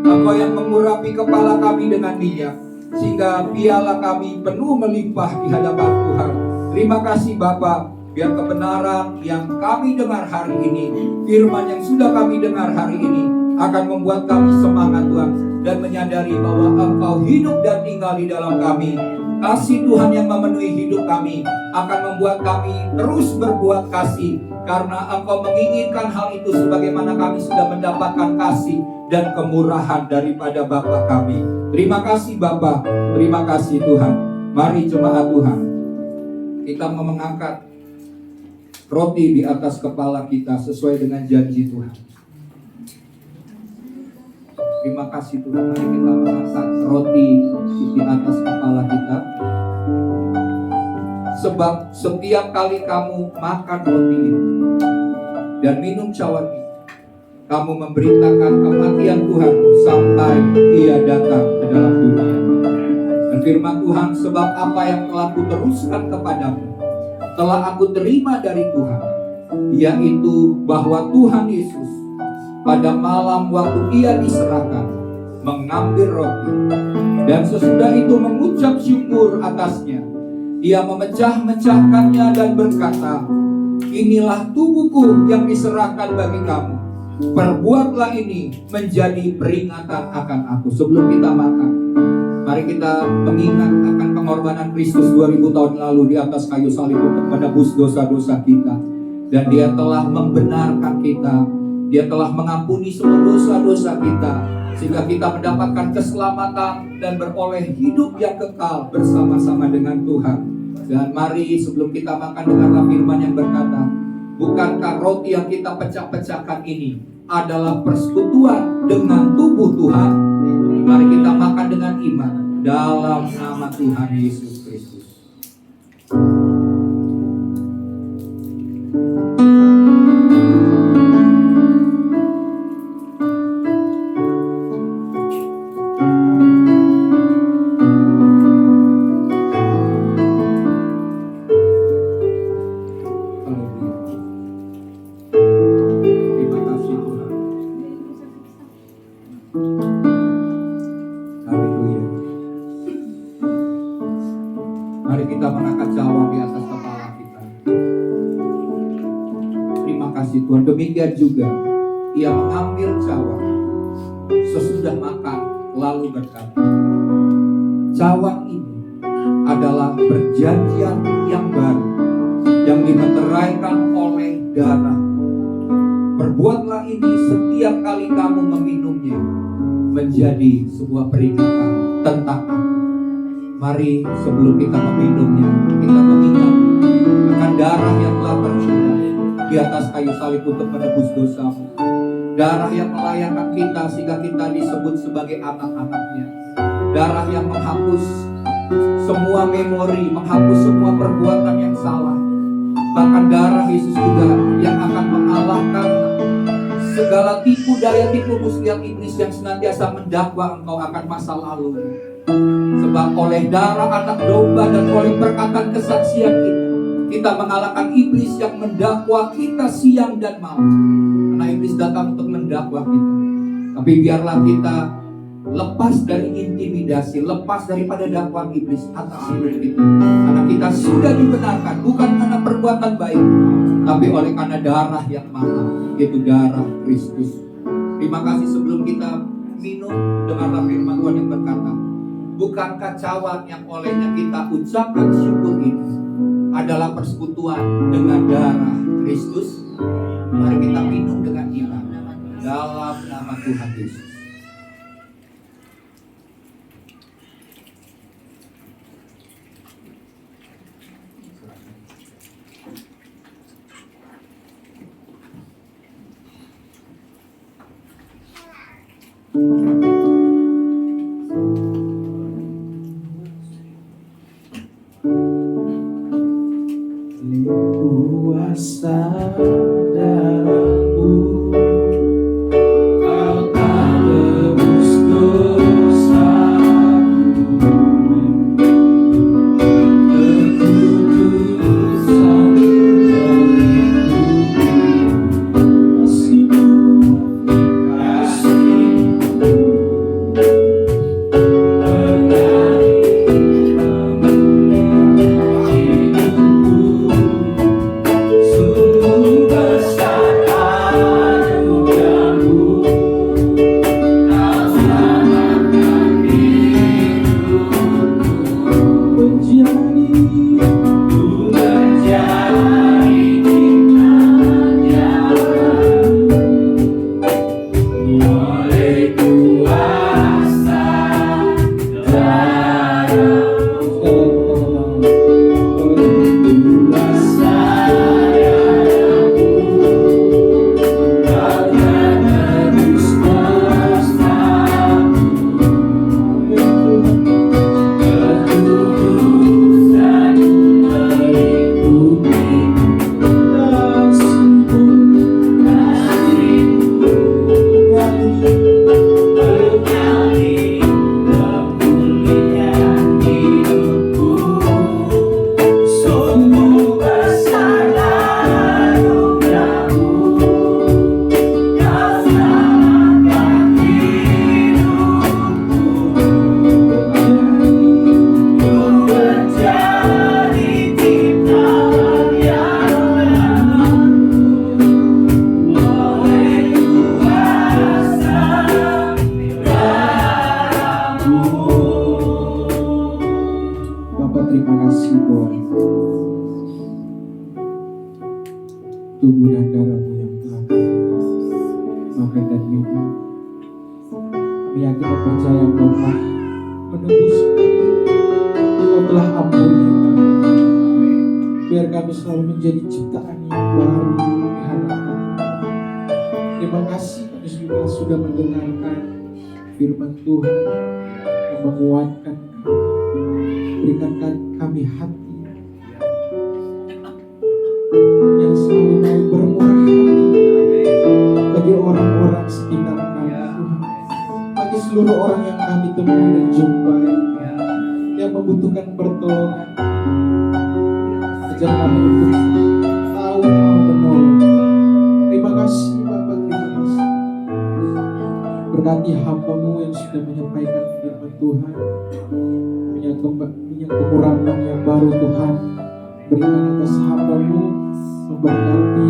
Engkau yang mengurapi kepala kami dengan minyak, sehingga piala kami penuh melimpah di hadapan Tuhan. Terima kasih Bapak. Biar kebenaran yang kami dengar hari ini, firman yang sudah kami dengar hari ini, akan membuat kami semangat Tuhan, dan menyadari bahwa Engkau hidup dan tinggal di dalam kami. Kasih Tuhan yang memenuhi hidup kami akan membuat kami terus berbuat kasih, karena Engkau menginginkan hal itu sebagaimana kami sudah mendapatkan kasih dan kemurahan daripada Bapa kami. Terima kasih Bapa, terima kasih Tuhan. Mari jemaat Tuhan, kita mau mengangkat roti di atas kepala kita sesuai dengan janji Tuhan. Terima kasih Tuhan. Mari kita mengangkat roti di atas kepala kita. Sebab setiap kali kamu makan roti ini dan minum cawan ini, kamu memberitakan kematian Tuhan sampai Ia datang ke dalam dunia. Dan firman Tuhan, sebab apa yang telah kuteruskan kepadamu telah aku terima dari Tuhan, yaitu bahwa Tuhan Yesus pada malam waktu Ia diserahkan mengambil roti, dan sesudah itu mengucap syukur atasnya, Ia memecah-mecahkannya dan berkata, inilah tubuhku yang diserahkan bagi kamu. Perbuatlah ini menjadi peringatan akan aku. Sebelum kita makan, mari kita mengingat akan pengorbanan Kristus 2000 tahun lalu di atas kayu salib untuk menebus dosa-dosa kita. Dan Dia telah membenarkan kita, Dia telah mengampuni semua dosa-dosa kita, sehingga kita mendapatkan keselamatan dan beroleh hidup yang kekal bersama-sama dengan Tuhan. Dan mari sebelum kita makan, dengarlah firman yang berkata, bukankah roti yang kita pecah-pecahkan ini adalah persekutuan dengan tubuh Tuhan? Mari kita makan dengan iman dalam nama Tuhan Yesus Kristus. Mari kita mengangkat cawan di atas kepala kita. Terima kasih Tuhan. Demikian juga ia mengambil cawan sesudah makan lalu berkata, cawan ini adalah perjanjian yang baru yang dimeteraikan oleh darah. Perbuatlah ini setiap kali kamu meminumnya menjadi sebuah peringatan tentang aku. Mari sebelum kita meminumnya, kita mengingat akan darah yang telah tercurah di atas kayu salib untuk menebus dosamu. Darah yang melayakkan kita sehingga kita disebut sebagai anak-anaknya. Darah yang menghapus semua memori, menghapus semua perbuatan yang salah. Bahkan darah Yesus juga yang akan mengalahkan segala tipu daya, tipu muslihat iblis yang senantiasa mendakwa engkau akan masa lalu. Sebab oleh darah anak domba dan oleh perkataan kesaksian kita mengalahkan iblis yang mendakwa kita siang dan malam. Karena iblis datang untuk mendakwa kita. Tapi biarlah kita lepas dari intimidasi, lepas daripada dakwaan iblis atas hidup kita. Karena kita sudah dibenarkan bukan karena perbuatan baik, tapi oleh karena darah yang mahal, yaitu darah Kristus. Terima kasih. Sebelum kita minum, dengarlah firman Tuhan yang berkata, bukankah cawan yang olehnya kita ucapkan syukur ini adalah persekutuan dengan darah Kristus? Mari kita minum dengan iman dalam nama Tuhan Yesus. Kuasa darahmu, kau tak tebus dosaku, kekudusan melindungi kasih-Mu, tubuh dan darah-Mu yang telah makan dan minum. Kami yakin dan percaya Engkau telah menebus kami, Engkau telah ampuni kami. biar kami selalu menjadi ciptaan yang baru di hadapan. Terima kasih kami juga sudah mendengarkan firman Tuhan yang menguatkan kami, berikan kami hati yang selalu mau bermurah hati bagi orang-orang sekitar kami, Tuhan, bagi seluruh orang yang kami temui dan jumpai yang membutuhkan pertolongan. Ajar kami untuk tahu mau menolong. Terima kasih Bapak, terima kasih. Berkati hamba-Mu yang sudah menyampaikan firman Tuhan, minyak pengharapan yang baru Tuhan berikan atas hamba-Mu, memberkati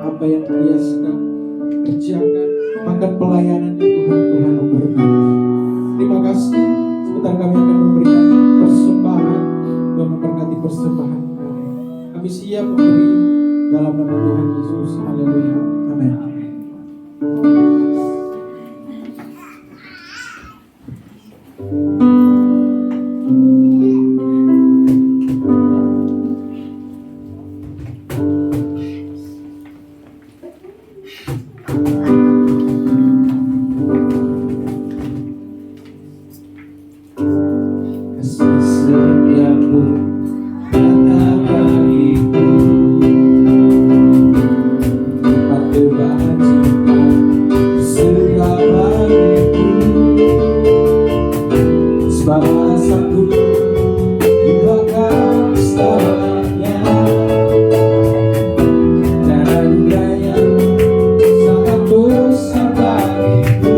apa yang dia sedang kerjakan, bahkan pelayanannya Tuhan, Tuhan memberkati. Terima kasih. Sebentar kami akan memberikan persembahan, Tuhan memberkati persembahan kami. Kami siap memberi dalam nama Tuhan Yesus. Haleluya. Amin. Kasih setiamu nyata bagiku, lipat kebajikan segala bagiku, sebalasanku di belakang selamanya, dan anugerahnya sangat besar bagiku.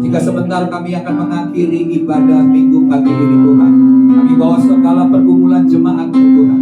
Jika sebentar kami akan mengakhiri ibadah minggu pagi ini Tuhan, kami bawa segala pergumulan jemaat-Mu Tuhan.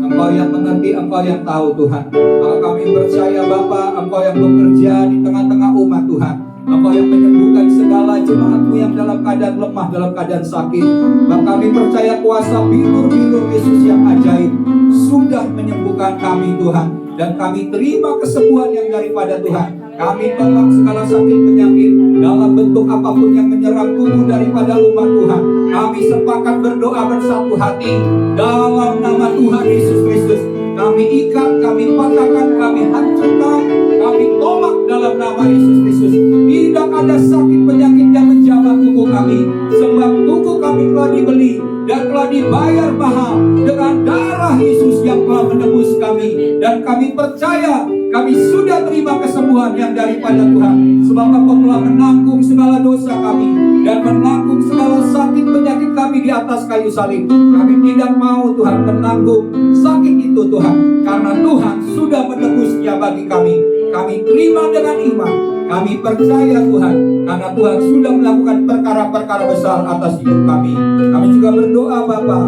Engkau yang mengerti, Engkau yang tahu Tuhan. Maka kami percaya Bapa, Engkau yang bekerja di tengah-tengah umat Tuhan. Engkau yang menyembuhkan segala jemaat-Mu yang dalam keadaan lemah, dalam keadaan sakit. Maka kami percaya kuasa bilur-bilur Yesus yang ajaib sudah menyembuhkan kami Tuhan. Dan kami terima kesembuhan yang daripada Tuhan. Kami tolak segala sakit penyakit dalam bentuk apapun yang menyerang tubuh daripada umat Tuhan. Kami sepakat berdoa bersatu hati dalam nama Tuhan Yesus Kristus. Kami ikat, kami patahkan, kami hancurkan, kami tolak dalam nama Yesus Kristus. Tidak ada sakit penyakit yang menjamah tubuh kami, sebab tubuh kami telah dibeli dan telah dibayar mahal dengan darah Yesus yang telah menebus kami. Dan kami percaya kami sudah terima kesembuhan yang daripada Tuhan, sebab Engkau telah menanggung segala dosa kami dan menanggung segala sakit penyakit kami di atas kayu salib. Kami tidak mau Tuhan menanggung sakit itu Tuhan, karena Tuhan sudah menebusnya bagi kami. Kami terima dengan iman. Kami percaya Tuhan, karena Tuhan sudah melakukan perkara-perkara besar atas hidup kami. Kami juga berdoa Bapa,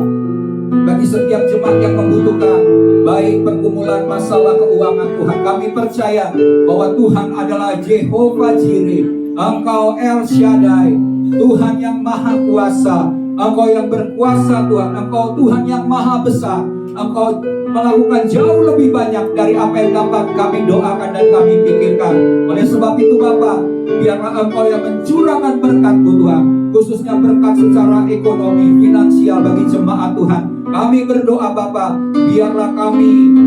bagi setiap jemaat yang membutuhkan, baik pergumulan masalah keuangan Tuhan. Kami percaya bahwa Tuhan adalah Jehovah Jireh. Engkau El Shaddai, Tuhan yang maha kuasa. Engkau yang berkuasa Tuhan. Engkau Tuhan yang maha besar. Engkau melakukan jauh lebih banyak dari apa yang dapat kami doakan dan kami pikirkan. Oleh sebab itu Bapa, biarlah Engkau yang mencurahkan berkat-Mu Tuhan, khususnya berkat secara ekonomi, finansial bagi jemaat Tuhan. Kami berdoa Bapa, biarlah kami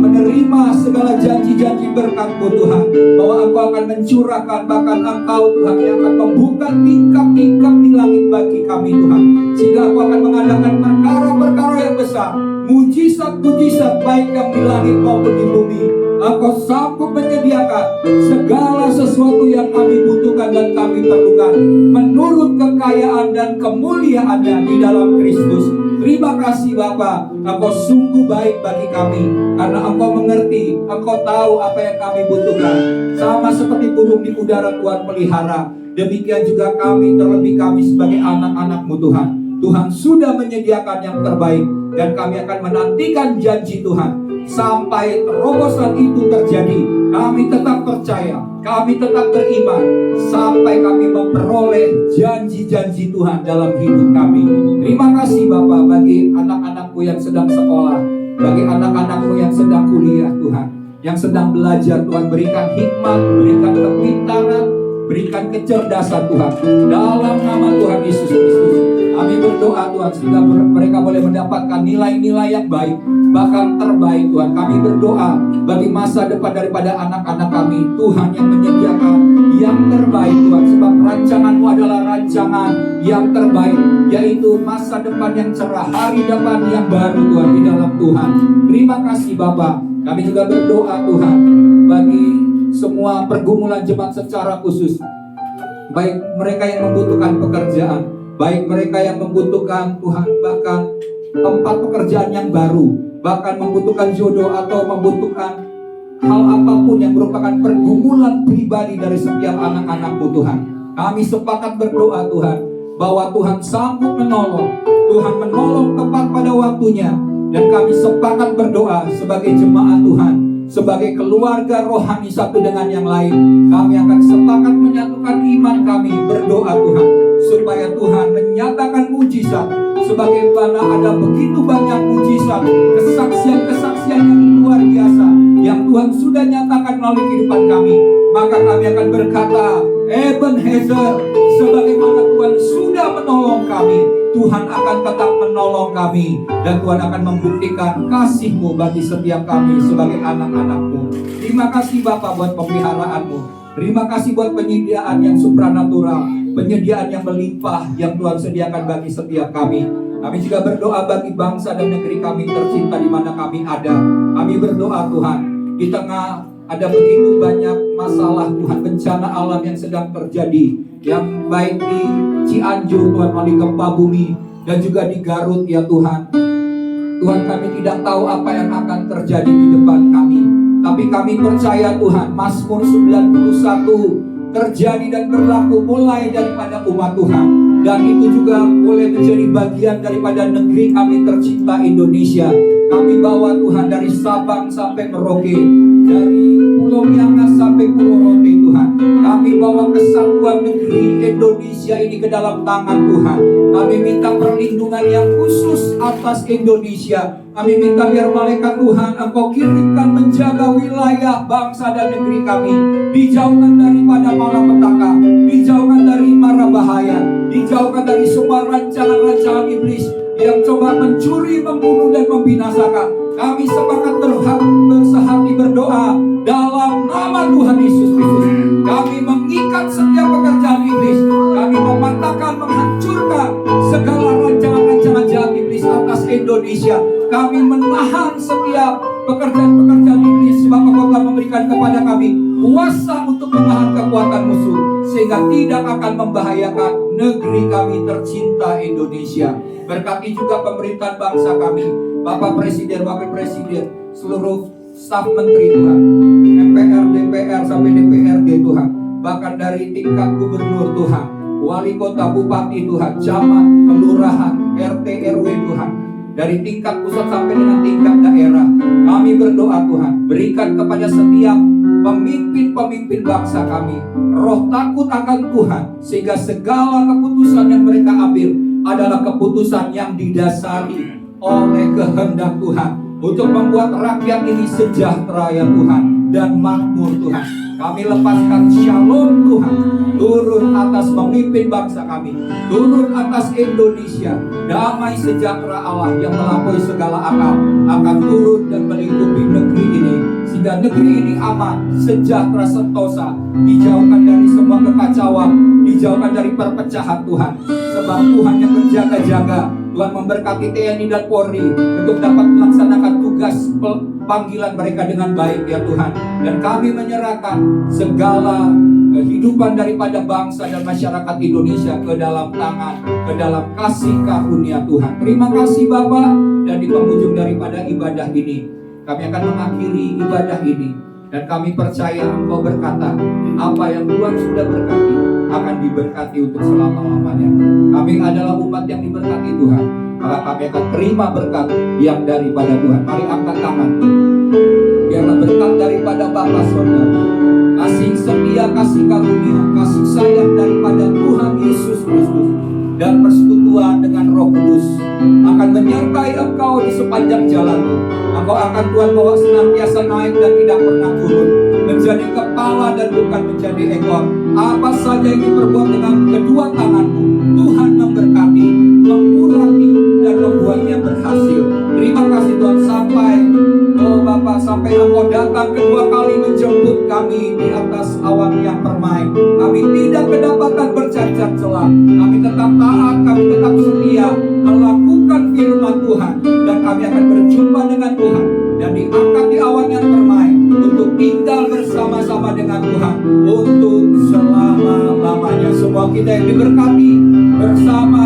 menerima segala janji-janji berkat-Mu Tuhan, bahwa Engkau akan mencurahkan, bahkan Engkau Tuhan yang akan membuka tingkap-tingkap di langit bagi kami Tuhan, sehingga Engkau akan mengadakan perkara-perkara yang besar, mujizat-mujizat baik yang di langit maupun di bumi. Engkau sanggup menyediakan segala sesuatu yang kami butuhkan dan kami perlukan menurut kekayaan dan kemuliaan-Nya di dalam Kristus. Terima kasih Bapa, Engkau sungguh baik bagi kami, karena Engkau mengerti, Engkau tahu apa yang kami butuhkan. Sama seperti burung di udara Tuhan pelihara, demikian juga kami, terlebih kami sebagai anak-anak-Mu Tuhan. Tuhan sudah menyediakan yang terbaik, dan kami akan menantikan janji Tuhan. Sampai terobosan itu terjadi, kami tetap percaya, kami tetap beriman, sampai kami memperoleh janji-janji Tuhan dalam hidup kami. Terima kasih Bapa bagi anak-anak-Mu yang sedang sekolah, bagi anak-anak-Mu yang sedang kuliah Tuhan, yang sedang belajar Tuhan. Berikan hikmat, berikan kepintaran, berikan kecerdasan Tuhan, dalam nama Tuhan Yesus Kristus. Kami berdoa Tuhan, sehingga mereka boleh mendapatkan nilai-nilai yang baik, bahkan terbaik Tuhan. Kami berdoa bagi masa depan daripada anak-anak kami, Tuhan yang menyediakan yang terbaik Tuhan, sebab rancangan-Mu adalah rancangan yang terbaik, yaitu masa depan yang cerah, hari depan yang baru Tuhan di dalam Tuhan. Terima kasih Bapa. Kami juga berdoa Tuhan bagi semua pergumulan jemaat secara khusus, baik mereka yang membutuhkan pekerjaan, baik mereka yang membutuhkan Tuhan bahkan tempat pekerjaan yang baru, bahkan membutuhkan jodoh atau membutuhkan hal apapun yang merupakan pergumulan pribadi dari setiap anak-anak-Mu Tuhan. Kami sepakat berdoa Tuhan, bahwa Tuhan sanggup menolong, Tuhan menolong tepat pada waktunya. Dan kami sepakat berdoa sebagai jemaat Tuhan, sebagai keluarga rohani satu dengan yang lain, kami akan sepakat menyatukan iman kami, berdoa Tuhan, supaya Tuhan menyatakan mujizat. Sebagaimana ada begitu banyak mujizat, kesaksian-kesaksian yang luar biasa yang Tuhan sudah nyatakan melalui kehidupan kami, maka kami akan berkata, Ebenezer, sebagaimana Tuhan sudah menolong kami, Tuhan akan tetap menolong kami, dan Tuhan akan membuktikan kasih-Mu bagi setiap kami sebagai anak-anak-Mu. Terima kasih Bapa buat pemeliharaan-Mu. Terima kasih buat penyediaan yang supranatural, penyediaan yang melimpah yang Tuhan sediakan bagi setiap kami. Kami juga berdoa bagi bangsa dan negeri kami tercinta di mana kami ada. Kami berdoa Tuhan, di tengah ada begitu banyak masalah Tuhan, bencana alam yang sedang terjadi, yang baik di Cianjur Tuhan, di gempa bumi, dan juga di Garut ya Tuhan. Tuhan, kami tidak tahu apa yang akan terjadi di depan kami, tapi kami percaya Tuhan, Mazmur 91 terjadi dan berlaku mulai daripada umat Tuhan. Dan itu juga boleh menjadi bagian daripada negeri kami tercinta Indonesia. Kami bawa Tuhan dari Sabang sampai Merauke, dari Pulau Miangas sampai Pulau Rote Tuhan. Kami bawa kesatuan negeri Indonesia ini ke dalam tangan Tuhan. Kami minta perlindungan yang khusus atas Indonesia. Kami minta biar malaikat Tuhan Engkau kirimkan menjaga wilayah bangsa dan negeri kami. Dijauhkan daripada malapetaka, dijauhkan dari mara bahaya, dijauhkan dari semua rancangan-rancangan iblis yang coba mencuri, membunuh, dan membinasakan. Kami sepakat bersehati berdoa dalam nama Tuhan Yesus Kristus. Kami mengikat setiap pekerjaan iblis. Kami mematahkan, menghancurkan segala rancangan-rancangan jahat iblis atas Indonesia. Kami menahan setiap pekerjaan-pekerjaan iblis, sebab Engkau telah memberikan kepada kami kuasa untuk menahan kekuatan musuh, sehingga tidak akan membahayakan negeri kami tercinta Indonesia. Berkati juga pemerintahan bangsa kami, Bapak Presiden, Wakil Presiden, seluruh staf menteri Tuhan, MPR, DPR, sampai DPRD Tuhan, bahkan dari tingkat gubernur Tuhan, wali kota, bupati Tuhan, camat, kelurahan, RT, RW Tuhan, dari tingkat pusat sampai dengan tingkat daerah. Kami berdoa Tuhan, berikan kepada setiap pemimpin-pemimpin bangsa kami roh takut akan Tuhan, sehingga segala keputusan yang mereka ambil adalah keputusan yang didasari oleh kehendak Tuhan untuk membuat rakyat ini sejahtera ya Tuhan, dan makmur Tuhan. Kami lepaskan shalom Tuhan turun atas pemimpin bangsa kami, turun atas Indonesia. Damai sejahtera Allah yang melampaui segala akal akan turun dan melingkupi negeri ini, sehingga negeri ini aman, sejahtera, sentosa, dijauhkan dari semua kekacauan, dijauhkan dari perpecahan Tuhan. Sebab Tuhan yang berjaga-jaga, Tuhan memberkati TNI dan Polri untuk dapat melaksanakan tugas panggilan mereka dengan baik ya Tuhan. Dan kami menyerahkan segala kehidupan daripada bangsa dan masyarakat Indonesia ke dalam tangan, ke dalam kasih karunia Tuhan. Terima kasih Bapa. Dan di penghujung daripada ibadah ini, kami akan mengakhiri ibadah ini, dan kami percaya Engkau berkata, apa yang Tuhan sudah berkati akan diberkati untuk selama-lamanya. Kami adalah umat yang diberkati Tuhan, maka kami akan terima berkat yang daripada Tuhan. Mari angkat tangan. Biarlah berkat daripada Bapa Saudara, kasih setia, kasih karunia, kasih sayang daripada Tuhan Yesus Kristus, dan persekutuan dengan Roh Kudus akan menyertai engkau di sepanjang jalanmu. Engkau akan Tuhan bawa senantiasa naik dan tidak pernah turun, menjadi kepala dan bukan menjadi ekor. Apa saja yang diperbuat dengan kedua tanganmu, Tuhan memberkati, mengurapi, dan membuatnya berhasil. Terima kasih Tuhan, sampai Bapa, sampai Engkau datang kedua kali menjemput kami di atas awan yang permai. Kami tidak kedapatan bercacat celah. Kami tetap taat, kami tetap setia melakukan firman Tuhan, dan kami akan berjumpa dengan Tuhan dan diangkat di awan yang permai untuk tinggal bersama-sama dengan Tuhan untuk selama-lamanya. Semua kita yang diberkati bersama